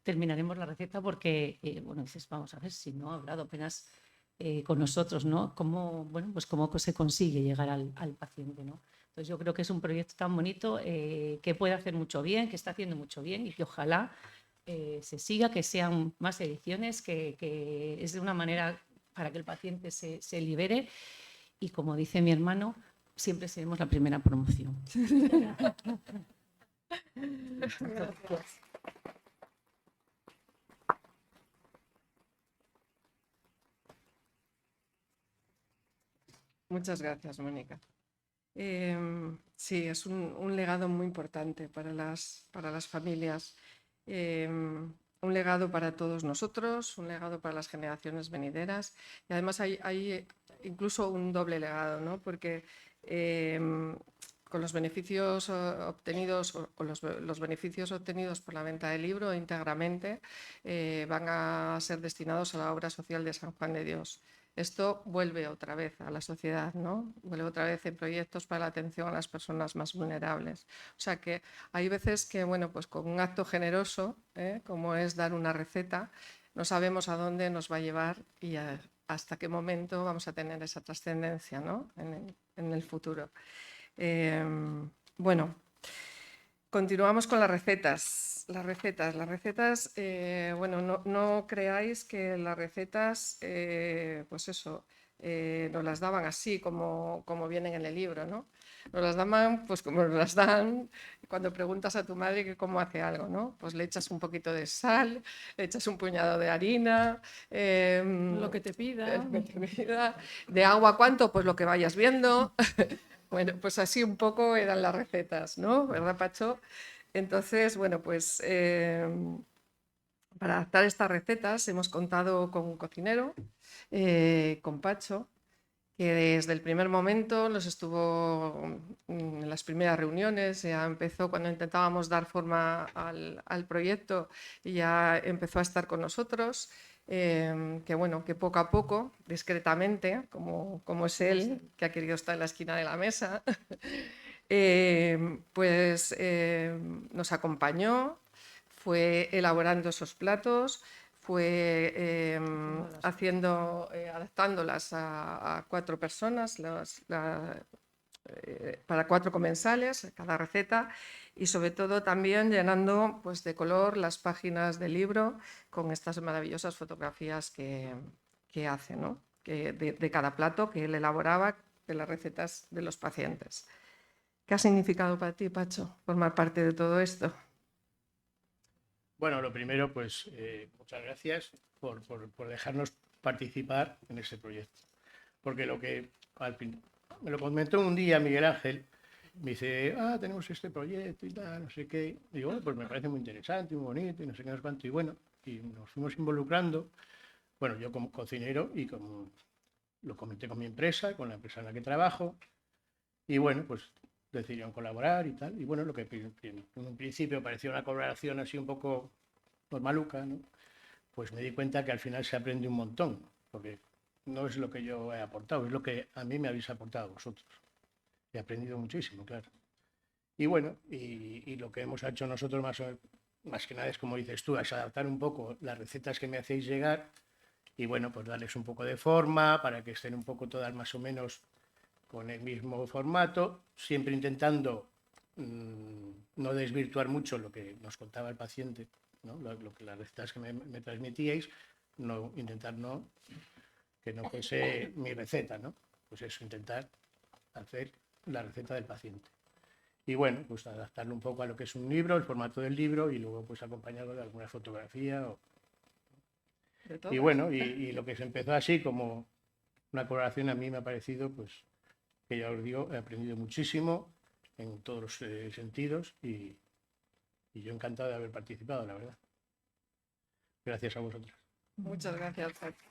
Terminaremos la receta porque, bueno, dices, vamos a ver si no ha hablado apenas con nosotros, ¿no? Cómo, bueno, pues cómo se consigue llegar al paciente, ¿no? Entonces yo creo que es un proyecto tan bonito que puede hacer mucho bien, que está haciendo mucho bien y que ojalá se siga, que sean más ediciones, que es de una manera para que el paciente se libere y, como dice mi hermano, siempre seremos la primera promoción. Muchas gracias, Mónica. Sí, es un legado muy importante para las familias, un legado para todos nosotros, un legado para las generaciones venideras y además hay incluso un doble legado, ¿no? Porque con los beneficios obtenidos o los beneficios obtenidos por la venta del libro íntegramente van a ser destinados a la obra social de San Juan de Dios. Esto vuelve otra vez a la sociedad, ¿no? Vuelve otra vez en proyectos para la atención a las personas más vulnerables. O sea que hay veces que, bueno, pues con un acto generoso, como es dar una receta, no sabemos a dónde nos va a llevar y hasta qué momento vamos a tener esa trascendencia, ¿no? en el futuro. Bueno, continuamos con las recetas. Las recetas, bueno, no creáis que las recetas, pues eso, nos las daban así como vienen en el libro, ¿no? Nos las daban pues como nos las dan cuando preguntas a tu madre que cómo hace algo, ¿no? Pues le echas un poquito de sal, le echas un puñado de harina, Lo que te pida. de agua cuánto, pues lo que vayas viendo. Bueno, pues así un poco eran las recetas, ¿no? ¿Verdad, Pacho? Entonces, bueno, pues para adaptar estas recetas hemos contado con un cocinero, con Pacho, que desde el primer momento nos estuvo en las primeras reuniones, ya empezó cuando intentábamos dar forma al proyecto y ya empezó a estar con nosotros. Que bueno, que poco a poco, discretamente, como es él, que ha querido estar en la esquina de la mesa, pues nos acompañó, fue elaborando esos platos, fue adaptándolas a 4 personas, para 4 comensales, cada receta, y sobre todo también llenando pues, de color las páginas del libro con estas maravillosas fotografías que hace, ¿no? de cada plato que él elaboraba, de las recetas de los pacientes. ¿Qué ha significado para ti, Pacho, formar parte de todo esto? Bueno, lo primero, pues muchas gracias por dejarnos participar en este proyecto. Porque lo que al fin, me lo comentó un día Miguel Ángel, me dice, tenemos este proyecto y tal, no sé qué. Y digo, bueno, pues me parece muy interesante, muy bonito y no sé qué, no sé cuánto. Y bueno, y nos fuimos involucrando, bueno, yo como cocinero y como lo comenté con mi empresa, con la empresa en la que trabajo. Y bueno, pues decidieron colaborar y tal. Y bueno, lo que en un principio parecía una colaboración así un poco normaluca, ¿no? Pues me di cuenta que al final se aprende un montón, porque no es lo que yo he aportado, es lo que a mí me habéis aportado vosotros. He aprendido muchísimo, claro. Y bueno, y lo que hemos hecho nosotros más que nada es, como dices tú, es adaptar un poco las recetas que me hacéis llegar y bueno, pues darles un poco de forma para que estén un poco todas más o menos con el mismo formato, siempre intentando no desvirtuar mucho lo que nos contaba el paciente, ¿no? Lo que las recetas que me transmitíais, intentar que no fuese mi receta, ¿no? Pues eso, intentar hacer la receta del paciente. Y bueno, pues adaptarlo un poco a lo que es un libro, el formato del libro, y luego pues acompañarlo de alguna fotografía. Y bueno, y lo que se empezó así como una colaboración, a mí me ha parecido, pues, que ya os digo, he aprendido muchísimo en todos los sentidos y yo encantado de haber participado, la verdad. Gracias a vosotros. Muchas gracias, Pacho.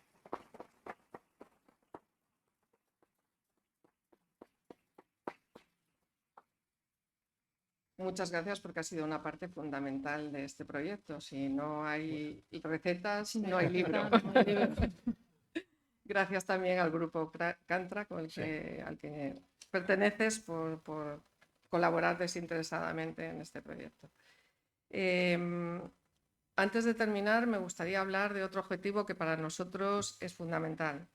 Muchas gracias porque ha sido una parte fundamental de este proyecto. Si no hay recetas, no hay libro. Gracias también al grupo Cantra, al que perteneces, por colaborar desinteresadamente en este proyecto. Antes de terminar, me gustaría hablar de otro objetivo que para nosotros es fundamental,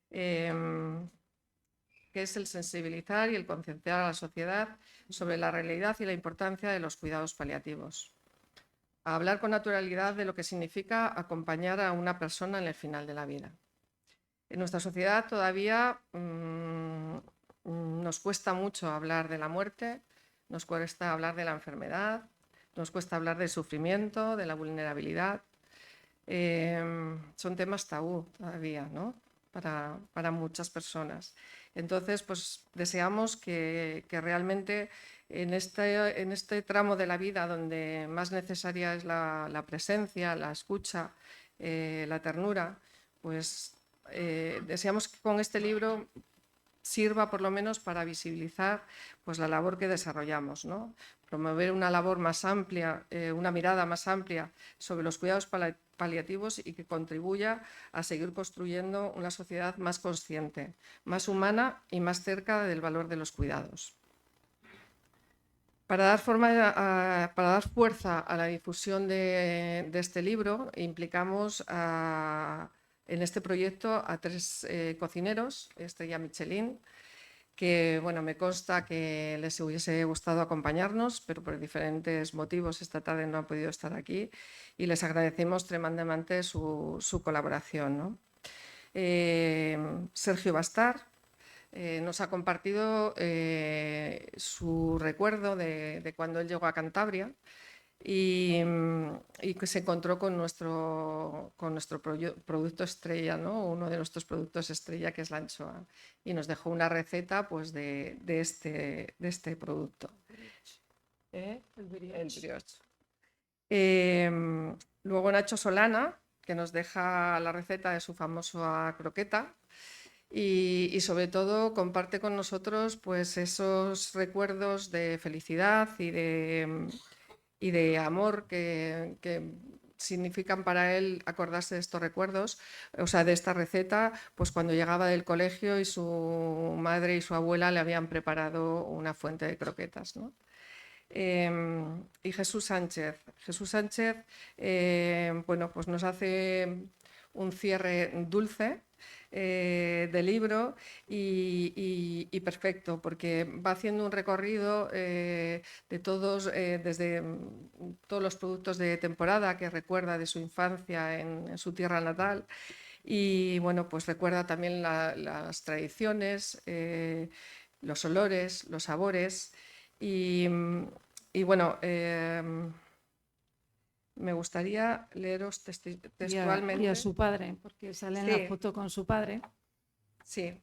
que es el sensibilizar y el concienciar a la sociedad sobre la realidad y la importancia de los cuidados paliativos. A hablar con naturalidad de lo que significa acompañar a una persona en el final de la vida. En nuestra sociedad todavía nos cuesta mucho hablar de la muerte, nos cuesta hablar de la enfermedad, nos cuesta hablar del sufrimiento, de la vulnerabilidad. Son temas tabú todavía, ¿no? Para muchas personas. Entonces, pues deseamos que realmente en este tramo de la vida donde más necesaria es la presencia, la escucha, la ternura, pues deseamos que con este libro sirva por lo menos para visibilizar pues, la labor que desarrollamos, ¿no? Promover una labor más amplia, una mirada más amplia sobre los cuidados paliativos y que contribuya a seguir construyendo una sociedad más consciente, más humana y más cerca del valor de los cuidados. Para dar fuerza a la difusión de este libro, implicamos en este proyecto a 3 cocineros, estrella Michelin, que bueno, me consta que les hubiese gustado acompañarnos, pero por diferentes motivos esta tarde no han podido estar aquí y les agradecemos tremendamente su colaboración, ¿no? Sergio Bastar nos ha compartido su recuerdo de cuando él llegó a Cantabria y que se encontró con nuestro producto estrella, ¿no? Uno de nuestros productos estrella, que es la anchoa, y nos dejó una receta pues, de este producto. El brioche. Luego Nacho Solana, que nos deja la receta de su famosa croqueta y sobre todo comparte con nosotros pues, esos recuerdos de felicidad y de amor que significan para él acordarse de estos recuerdos, o sea, de esta receta, pues cuando llegaba del colegio y su madre y su abuela le habían preparado una fuente de croquetas, ¿no? y Jesús Sánchez. Jesús Sánchez, bueno, pues nos hace un cierre dulce del libro y perfecto, porque va haciendo un recorrido de todos, desde todos los productos de temporada que recuerda de su infancia en su tierra natal. Y bueno, pues recuerda también las tradiciones, los olores, los sabores. Y bueno, me gustaría leeros textualmente. Y a su padre, porque sale en la Sí. foto con su padre. Sí,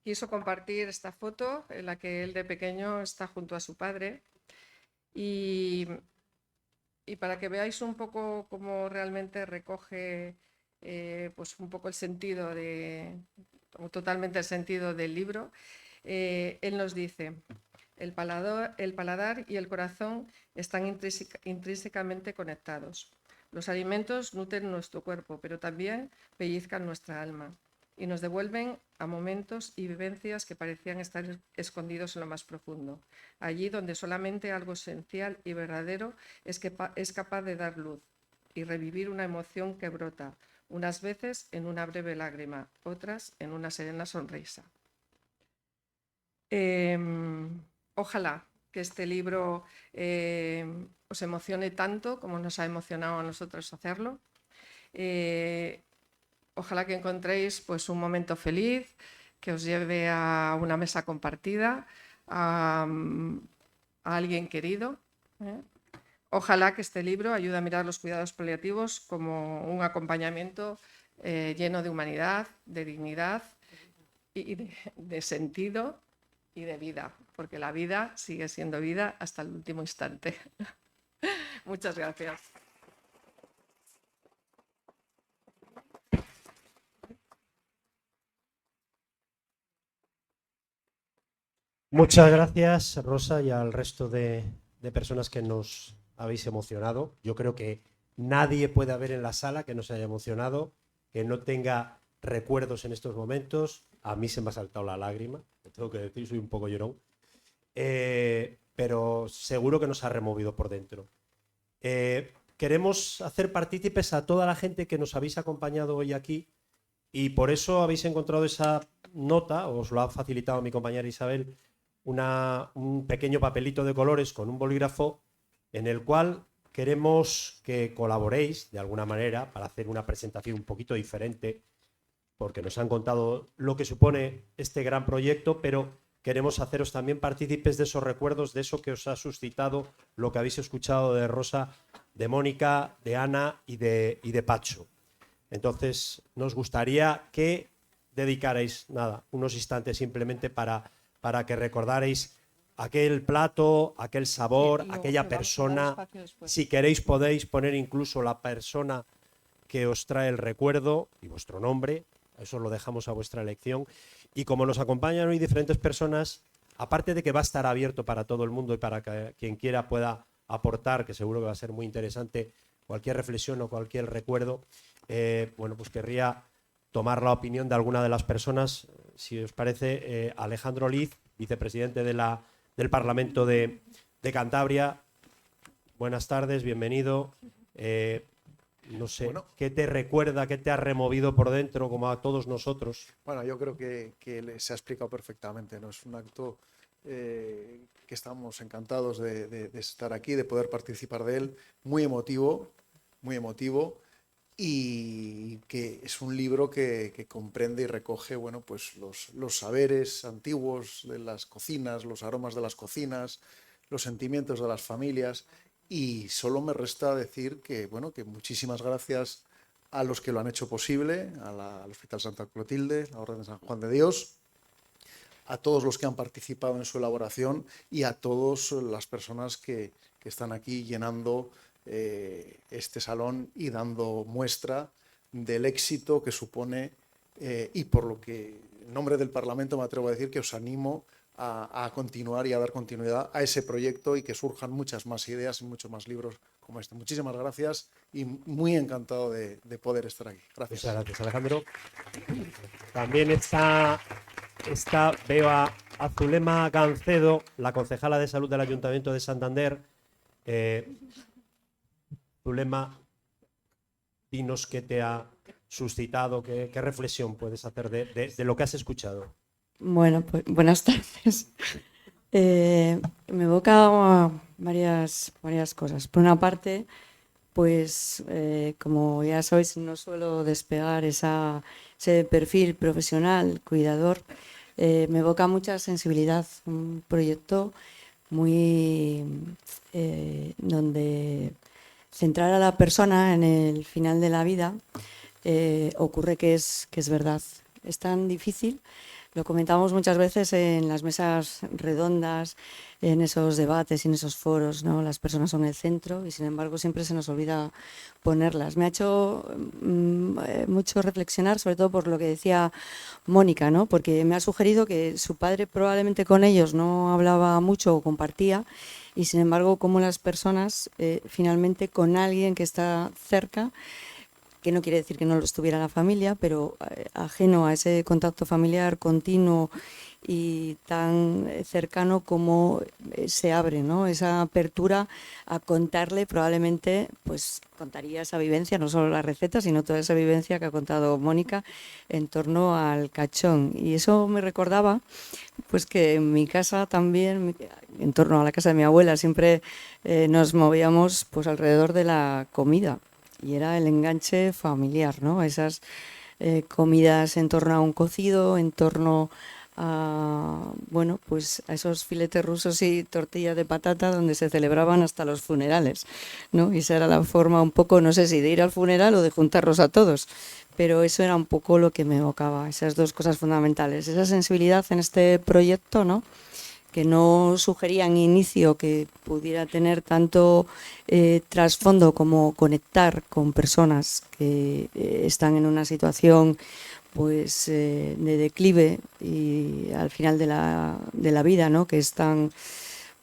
quiso compartir esta foto en la que él de pequeño está junto a su padre. Y para que veáis un poco cómo realmente recoge pues un poco el sentido totalmente el sentido del libro, él nos dice: el paladar y el corazón están intrínsecamente conectados. Los alimentos nutren nuestro cuerpo, pero también pellizcan nuestra alma y nos devuelven a momentos y vivencias que parecían estar escondidos en lo más profundo, allí donde solamente algo esencial y verdadero es capaz de dar luz y revivir una emoción que brota, unas veces en una breve lágrima, otras en una serena sonrisa. Ojalá que este libro os emocione tanto como nos ha emocionado a nosotros hacerlo. Ojalá que encontréis pues, un momento feliz, que os lleve a una mesa compartida, a alguien querido. Ojalá que este libro ayude a mirar los cuidados paliativos como un acompañamiento lleno de humanidad, de dignidad y de sentido y de vida, porque la vida sigue siendo vida hasta el último instante. Muchas gracias. Muchas gracias, Rosa, y al resto de personas que nos habéis emocionado. Yo creo que nadie puede haber en la sala que no se haya emocionado, que no tenga recuerdos en estos momentos. A mí se me ha saltado la lágrima, lo tengo que decir, soy un poco llorón. Pero seguro que nos ha removido por dentro. Queremos hacer partícipes a toda la gente que nos habéis acompañado hoy aquí y por eso habéis encontrado esa nota, os lo ha facilitado mi compañera Isabel, un pequeño papelito de colores con un bolígrafo en el cual queremos que colaboréis de alguna manera para hacer una presentación un poquito diferente, porque nos han contado lo que supone este gran proyecto, pero queremos haceros también partícipes de esos recuerdos, de eso que os ha suscitado lo que habéis escuchado de Rosa, de Mónica, de Ana y de Pacho. Entonces, nos gustaría que dedicarais unos instantes simplemente para que recordarais aquel plato, aquel sabor, aquella persona. Si queréis podéis poner incluso la persona que os trae el recuerdo y vuestro nombre, eso lo dejamos a vuestra elección. Y como nos acompañan hoy diferentes personas, aparte de que va a estar abierto para todo el mundo y para que quien quiera pueda aportar, que seguro que va a ser muy interesante, cualquier reflexión o cualquier recuerdo, bueno, pues querría tomar la opinión de alguna de las personas. Si os parece, Alejandro Liz, vicepresidente del Parlamento de Cantabria. Buenas tardes, bienvenido. No sé, bueno, ¿qué te recuerda, qué te ha removido por dentro, como a todos nosotros? Bueno, yo creo que se ha explicado perfectamente, ¿no? Es un acto que estamos encantados de estar aquí, de poder participar de él, muy emotivo, y que es un libro que comprende y recoge, bueno, pues los saberes antiguos de las cocinas, los aromas de las cocinas, los sentimientos de las familias. Y solo me resta decir que, bueno, que muchísimas gracias a los que lo han hecho posible, al Hospital Santa Clotilde, la Orden de San Juan de Dios, a todos los que han participado en su elaboración y a todas las personas que están aquí llenando este salón y dando muestra del éxito que supone y por lo que en nombre del Parlamento me atrevo a decir que os animo a continuar y a dar continuidad a ese proyecto y que surjan muchas más ideas y muchos más libros como este. Muchísimas gracias y muy encantado de poder estar aquí. Gracias. Muchas gracias, Alejandro. También está veo a Zulema Gancedo, la concejala de Salud del Ayuntamiento de Santander, Zulema, dinos qué te ha suscitado, qué reflexión puedes hacer de lo que has escuchado. Bueno, pues buenas tardes. Me evoca varias cosas. Por una parte, pues como ya sabéis, no suelo despegar ese perfil profesional, cuidador. Me evoca mucha sensibilidad, un proyecto muy donde centrar a la persona en el final de la vida ocurre que es verdad. Es tan difícil. Lo comentamos muchas veces en las mesas redondas, en esos debates y en esos foros, ¿no? Las personas son el centro y sin embargo siempre se nos olvida ponerlas. Me ha hecho mucho reflexionar, sobre todo por lo que decía Mónica, ¿no? Porque me ha sugerido que su padre probablemente con ellos no hablaba mucho o compartía y sin embargo cómo las personas finalmente con alguien que está cerca, que no quiere decir que no lo estuviera la familia, pero ajeno a ese contacto familiar continuo y tan cercano como se abre, ¿no? Esa apertura a contarle, probablemente pues contaría esa vivencia, no solo la receta, sino toda esa vivencia que ha contado Mónica en torno al cachón. Y eso me recordaba pues que en mi casa también, en torno a la casa de mi abuela, siempre nos movíamos pues alrededor de la comida. Y era el enganche familiar, ¿no? Esas comidas en torno a un cocido, en torno a, bueno, pues a esos filetes rusos y tortillas de patata donde se celebraban hasta los funerales, ¿no? Y esa era la forma un poco, no sé si de ir al funeral o de juntarlos a todos, pero eso era un poco lo que me evocaba, esas dos cosas fundamentales, esa sensibilidad en este proyecto, ¿no? Que no sugería en inicio que pudiera tener tanto trasfondo como conectar con personas que están en una situación pues de declive y al final de la vida, ¿no? Que es tan,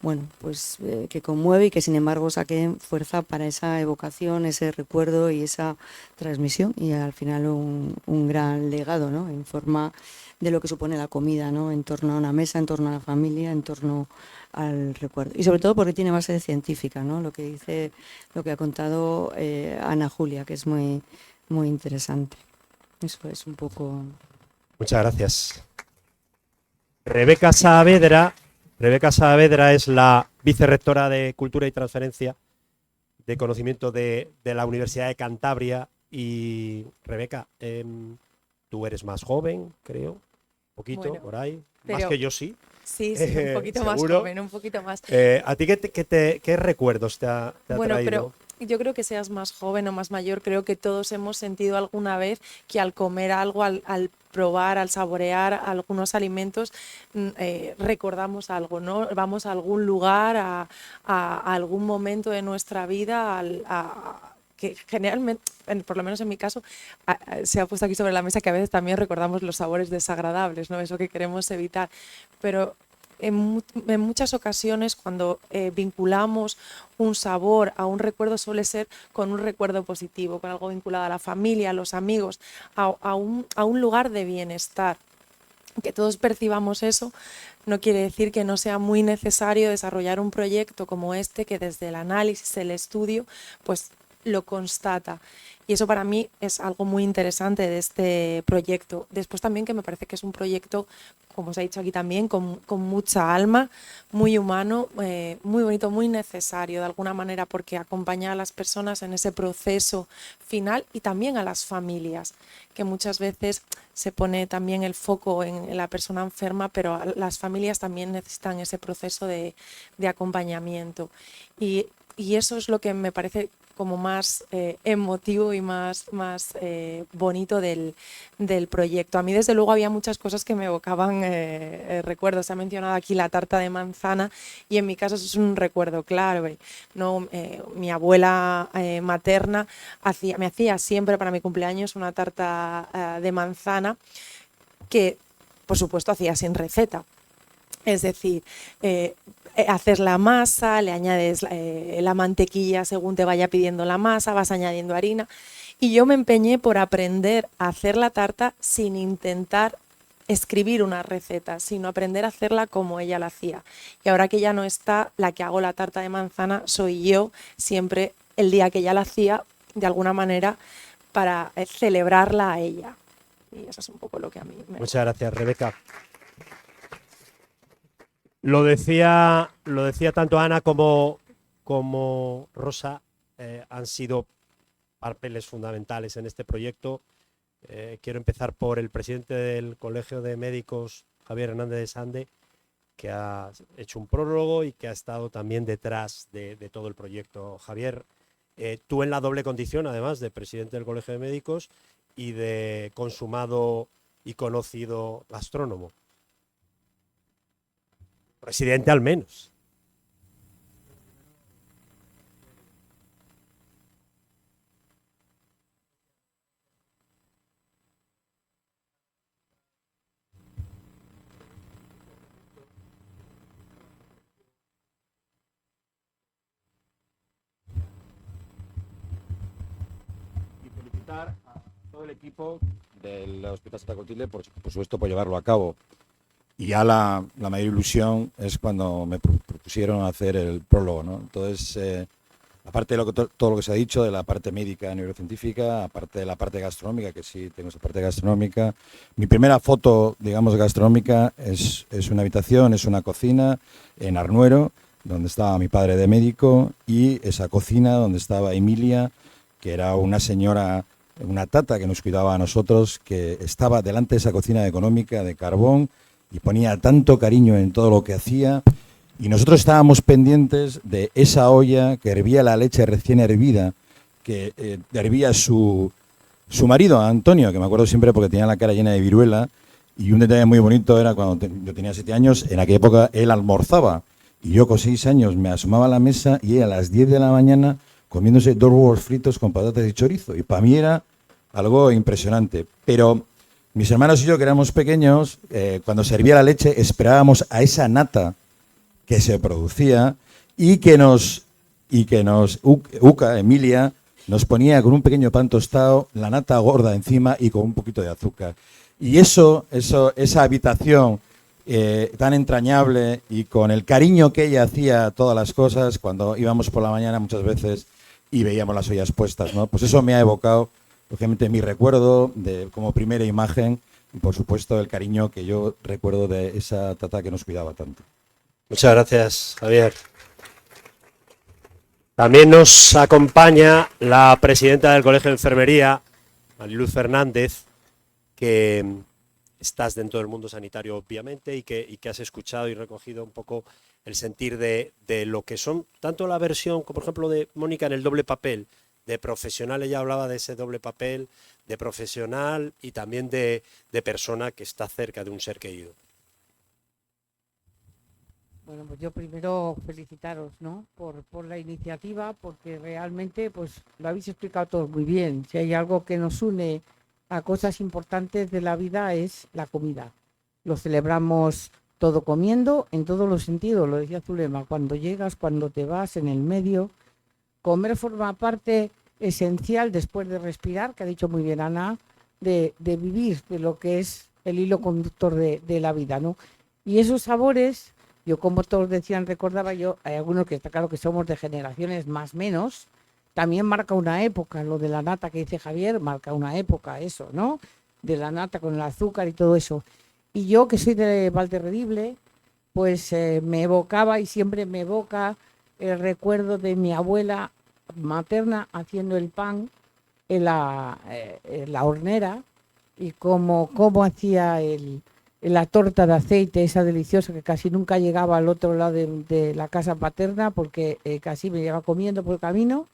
bueno, pues que conmueve y que sin embargo saque fuerza para esa evocación, ese recuerdo y esa transmisión y al final un gran legado, ¿no? En forma de lo que supone la comida, ¿no? En torno a una mesa, en torno a la familia, en torno al recuerdo. Y sobre todo porque tiene base científica, ¿no? Lo que dice, lo que ha contado Ana Julia, que es muy, muy interesante. Eso es un poco... Muchas gracias. Rebeca Saavedra es la vicerrectora de Cultura y Transferencia de Conocimiento de la Universidad de Cantabria. Y Rebeca, tú eres más joven, creo, un poquito, Bueno, por ahí, pero- más que yo sí. Sí, un poquito más seguro. joven, un poquito más. ¿A ti qué recuerdos te ha Bueno, traído? pero yo creo que seas más joven o más mayor, creo que todos hemos sentido alguna vez que al comer algo, al probar, al saborear algunos alimentos, recordamos algo, ¿no? Vamos a algún lugar, a algún momento de nuestra vida, que generalmente, por lo menos en mi caso, se ha puesto aquí sobre la mesa que a veces también recordamos los sabores desagradables, ¿no? Eso que queremos evitar. Pero en muchas ocasiones cuando vinculamos un sabor a un recuerdo suele ser con un recuerdo positivo, con algo vinculado a la familia, a los amigos, a un lugar de bienestar. Que todos percibamos eso no quiere decir que no sea muy necesario desarrollar un proyecto como este que desde el análisis, el estudio, pues lo constata. Y eso para mí es algo muy interesante de este proyecto. Después también que me parece que es un proyecto, como os ha dicho aquí también, con mucha alma, muy humano, muy bonito, muy necesario de alguna manera porque acompaña a las personas en ese proceso final y también a las familias, que muchas veces se pone también el foco en la persona enferma, pero las familias también necesitan ese proceso de acompañamiento. Y eso es lo que me parece como más emotivo y más bonito del proyecto. A mí desde luego había muchas cosas que me evocaban recuerdos. Se ha mencionado aquí la tarta de manzana y en mi caso eso es un recuerdo claro, ¿no? Mi abuela materna me hacía siempre para mi cumpleaños una tarta de manzana que por supuesto hacía sin receta. Es decir, haces la masa, le añades la mantequilla según te vaya pidiendo la masa, vas añadiendo harina. Y yo me empeñé por aprender a hacer la tarta sin intentar escribir una receta, sino aprender a hacerla como ella la hacía. Y ahora que ella no está, la que hago la tarta de manzana soy yo, siempre el día que ella la hacía, de alguna manera, para celebrarla a ella. Y eso es un poco lo que a mí me... Muchas gracias, Rebeca. Lo decía tanto Ana como Rosa, han sido papeles fundamentales en este proyecto. Quiero empezar por el presidente del Colegio de Médicos, Javier Hernández de Sande, que ha hecho un prólogo y que ha estado también detrás de todo el proyecto. Javier, tú en la doble condición, además de presidente del Colegio de Médicos y de consumado y conocido gastrónomo. Presidente al menos. Y felicitar a todo el equipo del Hospital Santa Clotilde, por supuesto, por llevarlo a cabo. Y ya la mayor ilusión es cuando me propusieron hacer el prólogo, ¿no? Entonces, aparte de todo lo que se ha dicho, de la parte médica neurocientífica, aparte de la parte gastronómica, que sí tengo esa parte gastronómica, mi primera foto, digamos, gastronómica es una habitación, es una cocina en Arnuero, donde estaba mi padre de médico, y esa cocina donde estaba Emilia, que era una señora, una tata que nos cuidaba a nosotros, que estaba delante de esa cocina económica de carbón y ponía tanto cariño en todo lo que hacía, y nosotros estábamos pendientes de esa olla que hervía la leche recién hervida, que hervía su marido, Antonio, que me acuerdo siempre porque tenía la cara llena de viruela, y un detalle muy bonito era cuando yo tenía 7 años, en aquella época él almorzaba, y yo con 6 años me asomaba a la mesa y él a las 10 de la mañana comiéndose 2 huevos fritos con patatas y chorizo, y para mí era algo impresionante. Pero mis hermanos y yo, que éramos pequeños, cuando servía la leche esperábamos a esa nata que se producía y que Uca, Emilia, nos ponía con un pequeño pan tostado, la nata gorda encima y con un poquito de azúcar. Y esa habitación tan entrañable y con el cariño que ella hacía a todas las cosas, cuando íbamos por la mañana muchas veces y veíamos las ollas puestas, ¿no? Pues eso me ha evocado, lógicamente, mi recuerdo como primera imagen y, por supuesto, el cariño que yo recuerdo de esa tata que nos cuidaba tanto. Muchas gracias, Javier. También nos acompaña la presidenta del Colegio de Enfermería, Mariluz Fernández, que estás dentro del mundo sanitario, obviamente, y que has escuchado y recogido un poco el sentir de lo que son, tanto la versión, como por ejemplo, de Mónica en el doble papel, de profesional. Ella hablaba de ese doble papel, de profesional y también de persona que está cerca de un ser querido. Bueno, pues yo primero felicitaros, ¿no?, por la iniciativa, porque realmente pues lo habéis explicado todos muy bien. Si hay algo que nos une a cosas importantes de la vida es la comida. Lo celebramos todo comiendo, en todos los sentidos, lo decía Zulema, cuando llegas, cuando te vas, en el medio. Comer forma parte esencial, después de respirar, que ha dicho muy bien Ana, de vivir, de lo que es el hilo conductor de la vida, ¿no? Y esos sabores, yo como todos decían, recordaba yo, hay algunos que está claro que somos de generaciones más menos, también marca una época, lo de la nata que dice Javier, marca una época eso, ¿no? De la nata con el azúcar y todo eso. Y yo, que soy de Valderredible, pues me evocaba y siempre me evoca el recuerdo de mi abuela materna haciendo el pan en la hornera, y cómo hacía la torta de aceite, esa deliciosa que casi nunca llegaba al otro lado de la casa paterna, porque casi me lleva comiendo por el camino.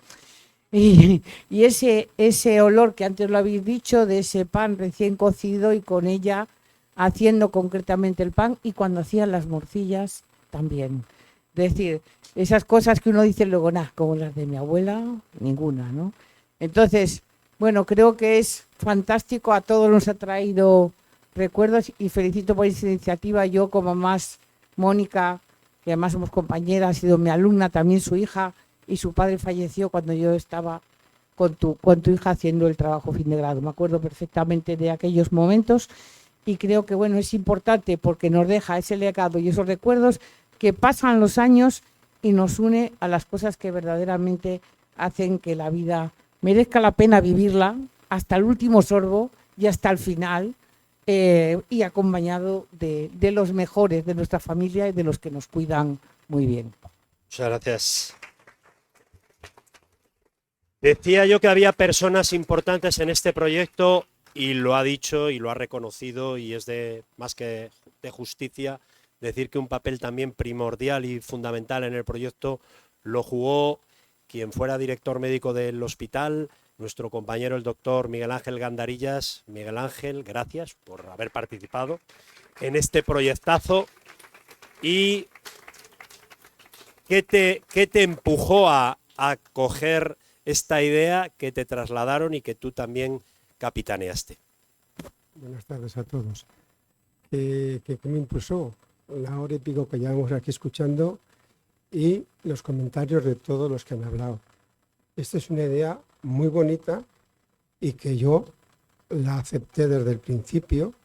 Y ese olor que antes lo habéis dicho, de ese pan recién cocido, y con ella haciendo concretamente el pan, y cuando hacían las morcillas también. Es decir, esas cosas que uno dice luego, nada, como las de mi abuela, ninguna, ¿no? Entonces, bueno, creo que es fantástico, a todos nos ha traído recuerdos, y felicito por esa iniciativa. Yo, como más Mónica, que además somos compañeras, ha sido mi alumna, también su hija, y su padre falleció cuando yo estaba con tu hija haciendo el trabajo fin de grado. Me acuerdo perfectamente de aquellos momentos, y creo que bueno, es importante porque nos deja ese legado y esos recuerdos que pasan los años y nos une a las cosas que verdaderamente hacen que la vida merezca la pena vivirla hasta el último sorbo y hasta el final, y acompañado de los mejores de nuestra familia y de los que nos cuidan muy bien. Muchas gracias. Decía yo que había personas importantes en este proyecto y lo ha dicho y lo ha reconocido, y es más que de justicia decir que un papel también primordial y fundamental en el proyecto lo jugó quien fuera director médico del hospital, nuestro compañero el doctor Miguel Ángel Gandarillas. Miguel Ángel, gracias por haber participado en este proyectazo. ¿Y qué te empujó a coger esta idea que te trasladaron y que tú también capitaneaste? Buenas tardes a todos. ¿Qué me impulsó? La hora y pico que llevamos aquí escuchando y los comentarios de todos los que han hablado. Esta es una idea muy bonita y que yo la acepté desde el principio,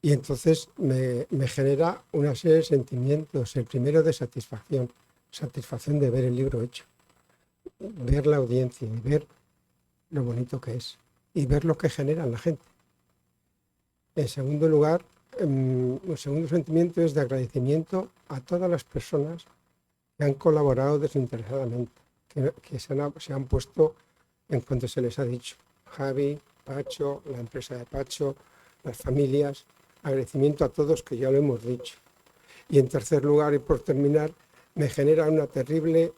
y entonces me genera una serie de sentimientos. El primero de satisfacción de ver el libro hecho, ver la audiencia y ver lo bonito que es y ver lo que genera en la gente. En segundo lugar, un segundo sentimiento es de agradecimiento a todas las personas que han colaborado desinteresadamente, que se han puesto en cuanto se les ha dicho. Javi, Pacho, la empresa de Pacho, las familias, agradecimiento a todos, que ya lo hemos dicho. Y en tercer lugar, y por terminar, me genera una terrible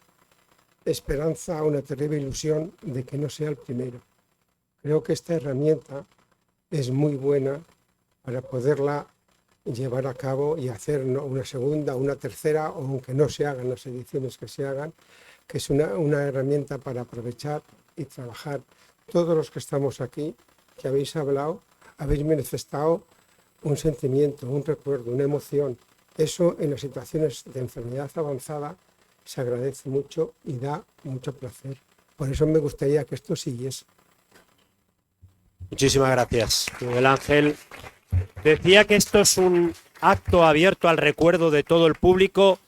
esperanza, una terrible ilusión de que no sea el primero. Creo que esta herramienta es muy buena para poderla llevar a cabo y hacer una segunda, una tercera, o aunque no se hagan las ediciones que se hagan, que es una herramienta para aprovechar y trabajar. Todos los que estamos aquí, que habéis hablado, habéis manifestado un sentimiento, un recuerdo, una emoción. Eso en las situaciones de enfermedad avanzada se agradece mucho y da mucho placer. Por eso me gustaría que esto siguiese. Muchísimas gracias, Miguel Ángel. Decía que esto es un acto abierto al recuerdo de todo el público.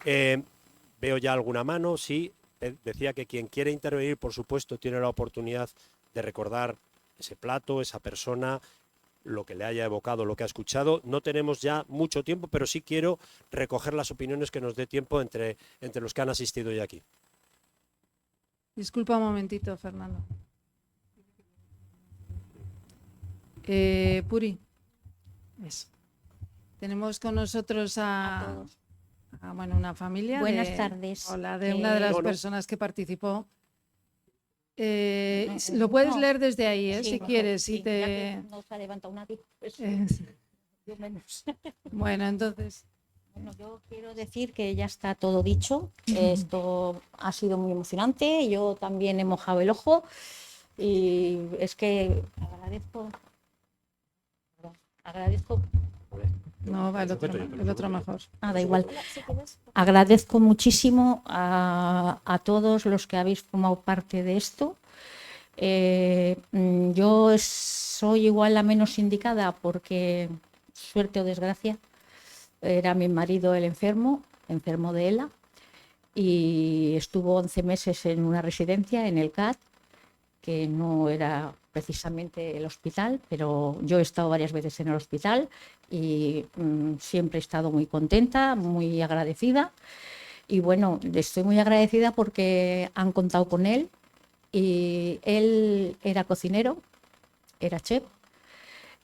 Veo ya alguna mano, sí. Decía que quien quiere intervenir, por supuesto, tiene la oportunidad de recordar ese plato, esa persona, lo que le haya evocado, lo que ha escuchado. No tenemos ya mucho tiempo, pero sí quiero recoger las opiniones que nos dé tiempo entre los que han asistido ya aquí. Disculpa un momentito, Fernando. Puri, tenemos con nosotros a una familia. Buenas tardes. Hola, de una de las personas que participó. Lo puedes leer desde ahí, sí, si mejor, quieres. sí, Si te... ya que nos ha levantado nadie, pues, yo menos. Bueno, entonces... Bueno, yo quiero decir que ya está todo dicho. Esto ha sido muy emocionante. Yo también he mojado el ojo y es que agradezco. No, va el otro mejor. Da igual. Agradezco muchísimo a todos los que habéis formado parte de esto. Yo soy igual la menos indicada porque, suerte o desgracia, era mi marido el enfermo de ELA, y estuvo 11 meses en una residencia, en el CAT, que no era precisamente el hospital, pero yo he estado varias veces en el hospital y siempre he estado muy contenta, muy agradecida. Y bueno, estoy muy agradecida porque han contado con él, y él era cocinero, era chef,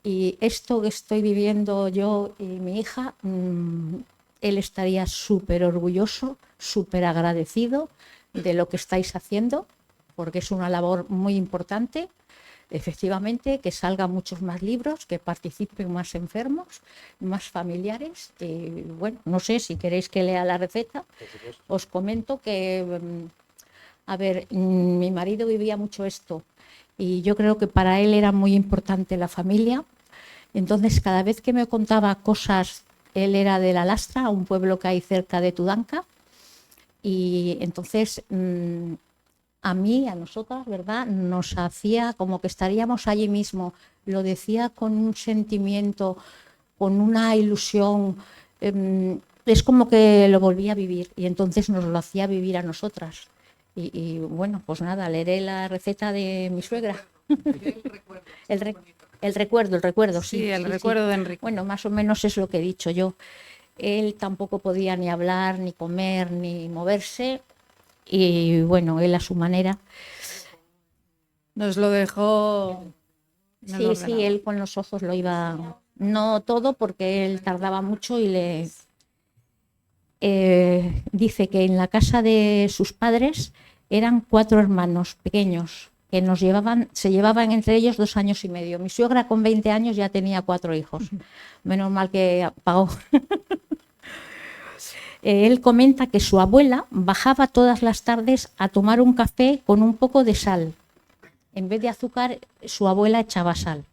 y esto que estoy viviendo yo y mi hija, él estaría súper orgulloso, súper agradecido de lo que estáis haciendo, porque es una labor muy importante. Efectivamente, que salgan muchos más libros, que participen más enfermos, más familiares. Y bueno, no sé si queréis que lea la receta. Os comento que, a ver, mi marido vivía mucho esto y yo creo que para él era muy importante la familia. Entonces, cada vez que me contaba cosas, él era de La Lastra, un pueblo que hay cerca de Tudanca, y entonces a nosotras, ¿verdad?, nos hacía como que estaríamos allí mismo. lo decía con un sentimiento, con una ilusión. Es como que lo volvía a vivir y entonces nos lo hacía vivir a nosotras. Y bueno, pues nada, leeré la receta de mi suegra. El recuerdo, sí. Sí, el sí, recuerdo sí. de Enrique. Bueno, más o menos es lo que he dicho yo. Él tampoco podía ni hablar, ni comer, ni moverse. Y bueno, él a su manera. Nos lo dejó en el Sí, ordenador. él con los ojos lo iba. No todo, porque él tardaba mucho y le. Dice que en la casa de sus padres eran 4 hermanos pequeños que se llevaban entre ellos 2 años y medio. Mi suegra con 20 años ya tenía 4 hijos. Menos mal que pagó. Él comenta que su abuela bajaba todas las tardes a tomar un café con un poco de sal. En vez de azúcar, su abuela echaba sal.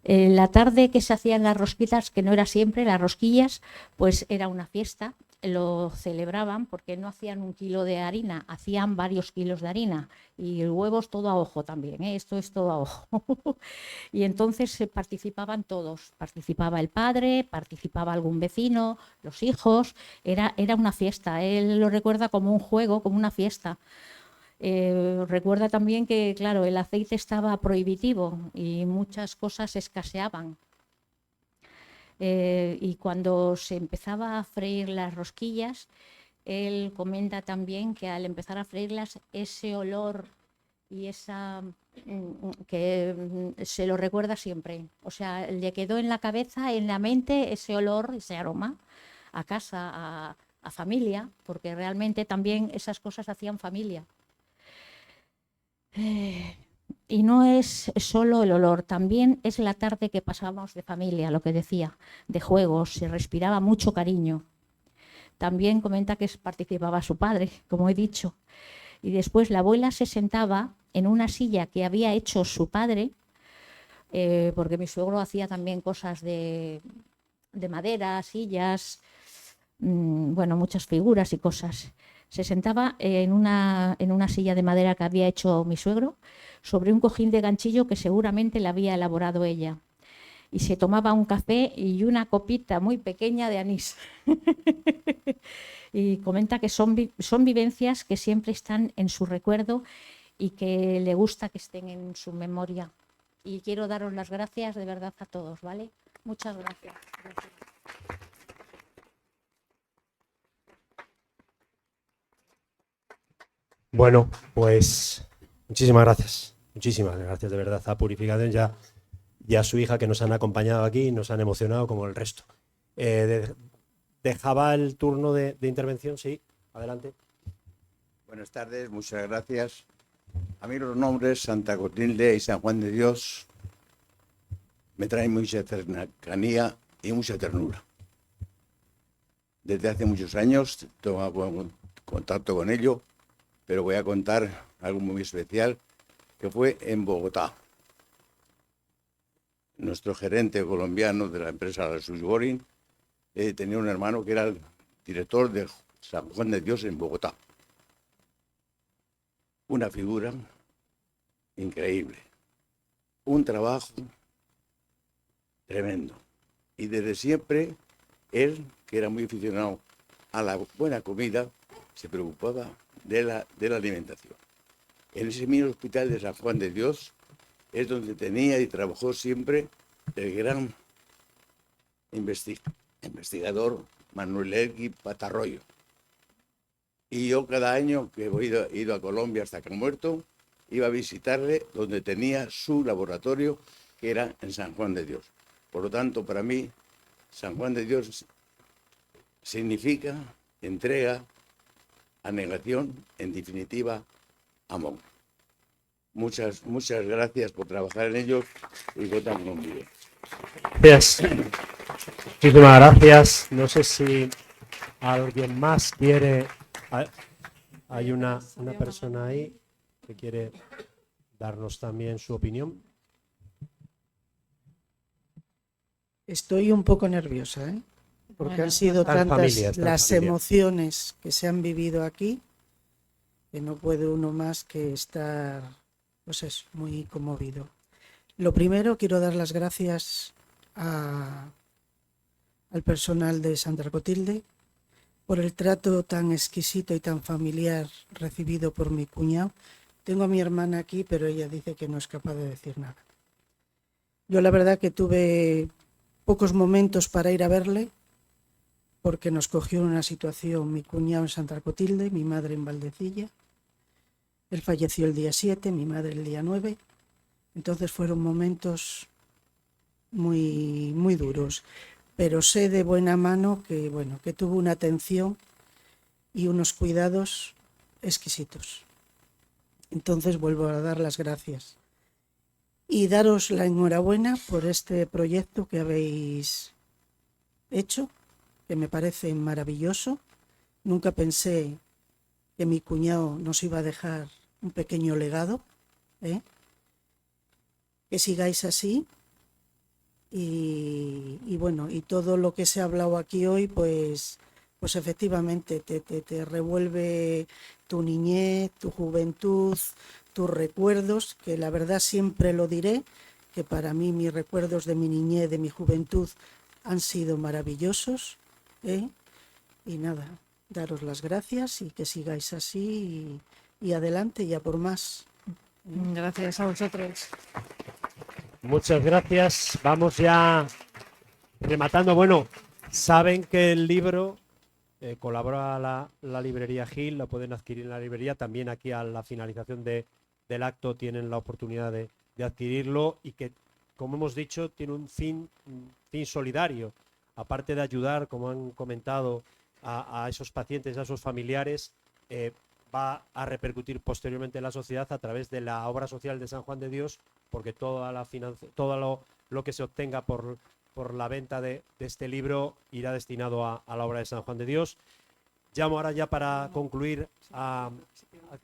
La tarde que se hacían las rosquitas, que no era siempre, las rosquillas, pues era una fiesta, lo celebraban porque no hacían 1 kilo de harina, hacían varios kilos de harina y huevos todo a ojo también, esto es todo a ojo. Y entonces participaban todos, participaba el padre, participaba algún vecino, los hijos, era una fiesta, él lo recuerda como un juego, como una fiesta. Recuerda también que, claro, el aceite estaba prohibitivo y muchas cosas escaseaban. Y cuando se empezaba a freír las rosquillas, él comenta también que al empezar a freírlas, ese olor y esa que se lo recuerda siempre. O sea, le quedó en la cabeza, en la mente, ese olor, ese aroma a casa, a familia, porque realmente también esas cosas hacían familia. Y no es solo el olor, también es la tarde que pasábamos de familia, lo que decía, de juegos, se respiraba mucho cariño. También comenta que participaba su padre, como he dicho. Y después la abuela se sentaba en una silla que había hecho su padre, porque mi suegro hacía también cosas de madera, sillas, bueno, muchas figuras y cosas. Se sentaba en una silla de madera que había hecho mi suegro sobre un cojín de ganchillo que seguramente la había elaborado ella. Y se tomaba un café y una copita muy pequeña de anís. Y comenta que son vivencias que siempre están en su recuerdo y que le gusta que estén en su memoria. Y quiero daros las gracias de verdad a todos, ¿vale? Muchas gracias. Bueno, pues muchísimas gracias de verdad a Purificación y a su hija que nos han acompañado aquí y nos han emocionado como el resto. Dejaba el turno de intervención, sí, adelante. Buenas tardes, muchas gracias. A mí los nombres Santa Clotilde y San Juan de Dios me traen mucha cercanía y mucha ternura. Desde hace muchos años tomo contacto con ello, pero voy a contar algo muy especial que fue en Bogotá. Nuestro gerente colombiano de la empresa Suyugorin tenía un hermano que era el director de San Juan de Dios en Bogotá. Una figura increíble, un trabajo tremendo. Y desde siempre, él, que era muy aficionado a la buena comida, se preocupaba de la alimentación. En ese mismo hospital de San Juan de Dios es donde tenía y trabajó siempre el gran investigador Manuel Elgui Patarroyo. Y yo cada año que he ido a Colombia hasta que ha muerto, iba a visitarle donde tenía su laboratorio, que era en San Juan de Dios. Por lo tanto, para mí, San Juan de Dios significa entrega, abnegación, en definitiva, amor. Muchas gracias por trabajar en ello y contar conmigo. Gracias. Muchísimas gracias. No sé si alguien más quiere. Hay una persona ahí que quiere darnos también su opinión. Estoy un poco nerviosa, ¿eh? Porque Bueno, han sido está en tantas familia, está en las familia. emociones que se han vivido aquí que no puede uno más que estar, pues eso, muy conmovido. Lo primero, quiero dar las gracias al personal de Santa Clotilde por el trato tan exquisito y tan familiar recibido por mi cuñado. Tengo a mi hermana aquí, pero ella dice que no es capaz de decir nada. Yo la verdad que tuve pocos momentos para ir a verle, porque nos cogió en una situación mi cuñado en Santa Clotilde, mi madre en Valdecilla. Él falleció el día 7, mi madre el día 9. Entonces fueron momentos muy, muy duros. Pero sé de buena mano que, bueno, que tuvo una atención y unos cuidados exquisitos. Entonces vuelvo a dar las gracias. Y daros la enhorabuena por este proyecto que habéis hecho, que me parece maravilloso. Nunca pensé que mi cuñado nos iba a dejar un pequeño legado, ¿eh? Que sigáis así y bueno, y todo lo que se ha hablado aquí hoy, pues efectivamente te revuelve tu niñez, tu juventud, tus recuerdos, que la verdad siempre lo diré, que para mí mis recuerdos de mi niñez, de mi juventud, han sido maravillosos, ¿eh? Y nada, daros las gracias y que sigáis así y adelante y a por más. Gracias a vosotros. Muchas gracias. Vamos ya rematando. Bueno, saben que el libro colabora la librería Gil, lo pueden adquirir en la librería. También aquí a la finalización del acto tienen la oportunidad de adquirirlo y que, como hemos dicho, tiene un fin solidario. Aparte de ayudar, como han comentado, a esos pacientes, a esos familiares, va a repercutir posteriormente en la sociedad a través de la obra social de San Juan de Dios, porque todo lo que se obtenga por la venta de este libro irá destinado a la obra de San Juan de Dios. Llamo ahora ya para concluir a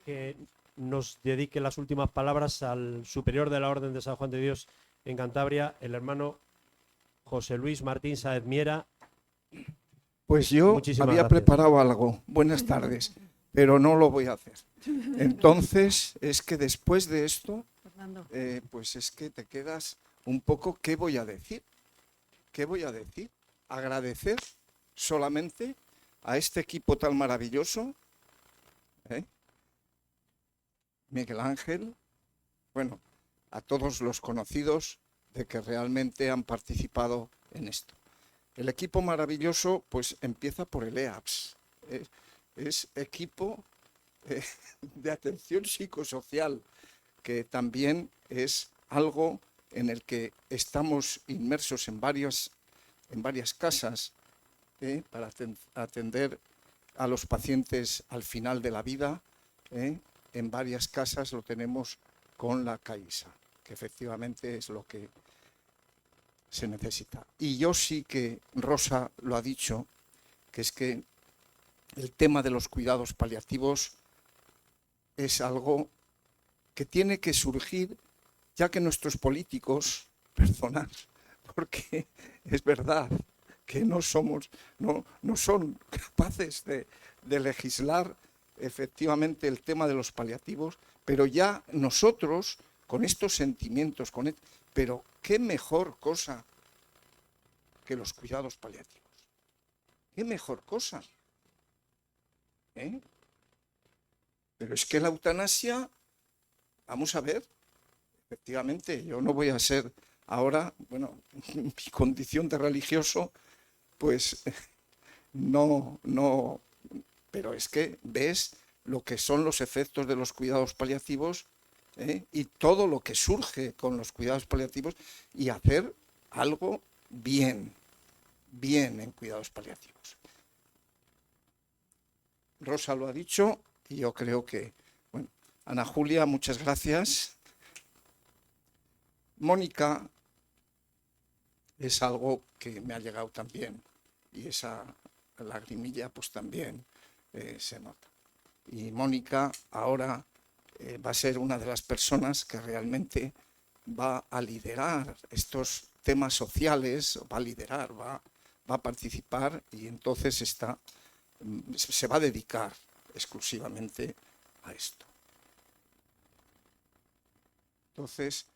que nos dedique las últimas palabras al superior de la Orden de San Juan de Dios en Cantabria, el hermano José Luis Martín Sáez Miera. Pues yo Muchísimas había gracias. preparado algo. Buenas tardes, pero no lo voy a hacer. Entonces, es que después de esto, pues es que te quedas un poco, ¿qué voy a decir? ¿Qué voy a decir? Agradecer solamente a este equipo tan maravilloso, Miguel Ángel, bueno, a todos los conocidos de que realmente han participado en esto. El equipo maravilloso, pues empieza por el EAPS. Es equipo de atención psicosocial, que también es algo en el que estamos inmersos en varias casas para atender a los pacientes al final de la vida. En varias casas lo tenemos con la CAISA, que efectivamente es lo que se necesita. Y yo sí que, Rosa lo ha dicho, que es que el tema de los cuidados paliativos es algo que tiene que surgir, ya que nuestros políticos, perdonad, porque es verdad que no son capaces de legislar efectivamente el tema de los paliativos, pero ya nosotros, con estos sentimientos, pero qué mejor cosa que los cuidados paliativos. Qué mejor cosa. Pero es que la eutanasia, vamos a ver, efectivamente, yo no voy a ser ahora, bueno, mi condición de religioso, pues no, pero es que ves lo que son los efectos de los cuidados paliativos y todo lo que surge con los cuidados paliativos y hacer algo bien en cuidados paliativos. Rosa lo ha dicho y yo creo que, bueno, Ana Julia, muchas gracias. Mónica es algo que me ha llegado también y esa lagrimilla pues también se nota. Y Mónica ahora va a ser una de las personas que realmente va a liderar estos temas sociales, va a participar y entonces se va a dedicar exclusivamente a esto. Entonces,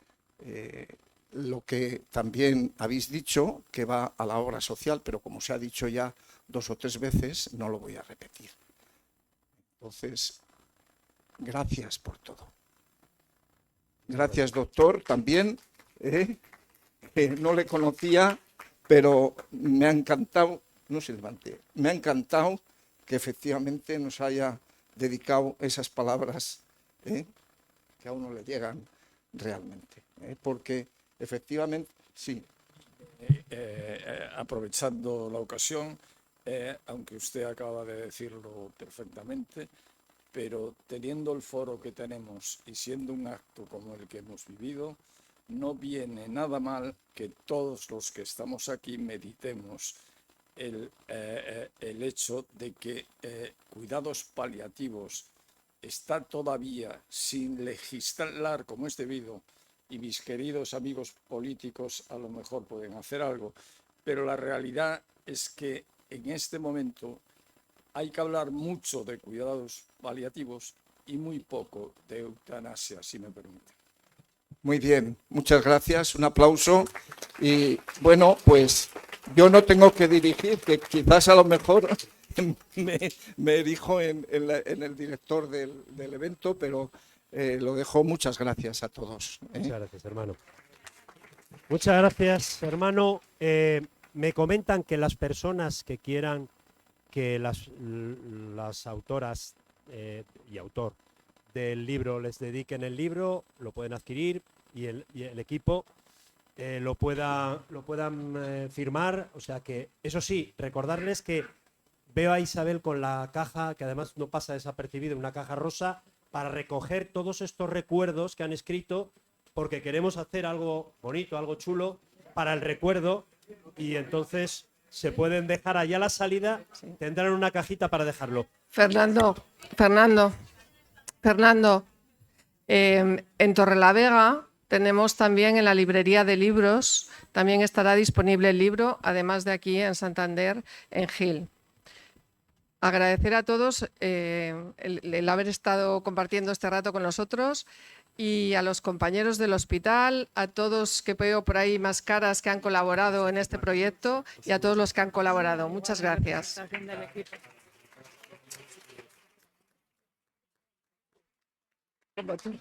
lo que también habéis dicho, que va a la obra social, pero como se ha dicho ya 2 o 3 veces, no lo voy a repetir. Entonces, gracias por todo. Gracias, doctor, también, que no le conocía, pero me ha encantado, no se levante, me ha encantado que efectivamente nos haya dedicado esas palabras que a uno le llegan realmente, porque efectivamente, sí. Aprovechando la ocasión, aunque usted acaba de decirlo perfectamente, pero teniendo el foro que tenemos y siendo un acto como el que hemos vivido, no viene nada mal que todos los que estamos aquí meditemos el hecho de que cuidados paliativos está todavía sin legislar como es debido, y mis queridos amigos políticos a lo mejor pueden hacer algo, pero la realidad es que en este momento hay que hablar mucho de cuidados paliativos y muy poco de eutanasia, si me permite. Muy bien, muchas gracias, un aplauso. Y bueno, pues yo no tengo que dirigir, que quizás a lo mejor me erijo en el director del evento, pero lo dejo. Muchas gracias a todos. Muchas gracias, hermano. Muchas gracias, hermano. Me comentan que las personas que quieran que las autoras y autor del libro les dediquen el libro, lo pueden adquirir y el equipo lo puedan firmar. O sea que, eso sí, recordarles que veo a Isabel con la caja, que además no pasa desapercibido, una caja rosa, para recoger todos estos recuerdos que han escrito, porque queremos hacer algo bonito, algo chulo para el recuerdo, y entonces se pueden dejar allá a la salida, tendrán una cajita para dejarlo. Fernando, en Torrelavega tenemos también en la librería de libros, también estará disponible el libro, además de aquí en Santander, en Gil. Agradecer a todos el haber estado compartiendo este rato con nosotros, y a los compañeros del hospital, a todos que veo por ahí más caras que han colaborado en este proyecto, y a todos los que han colaborado. Muchas gracias. Como tú.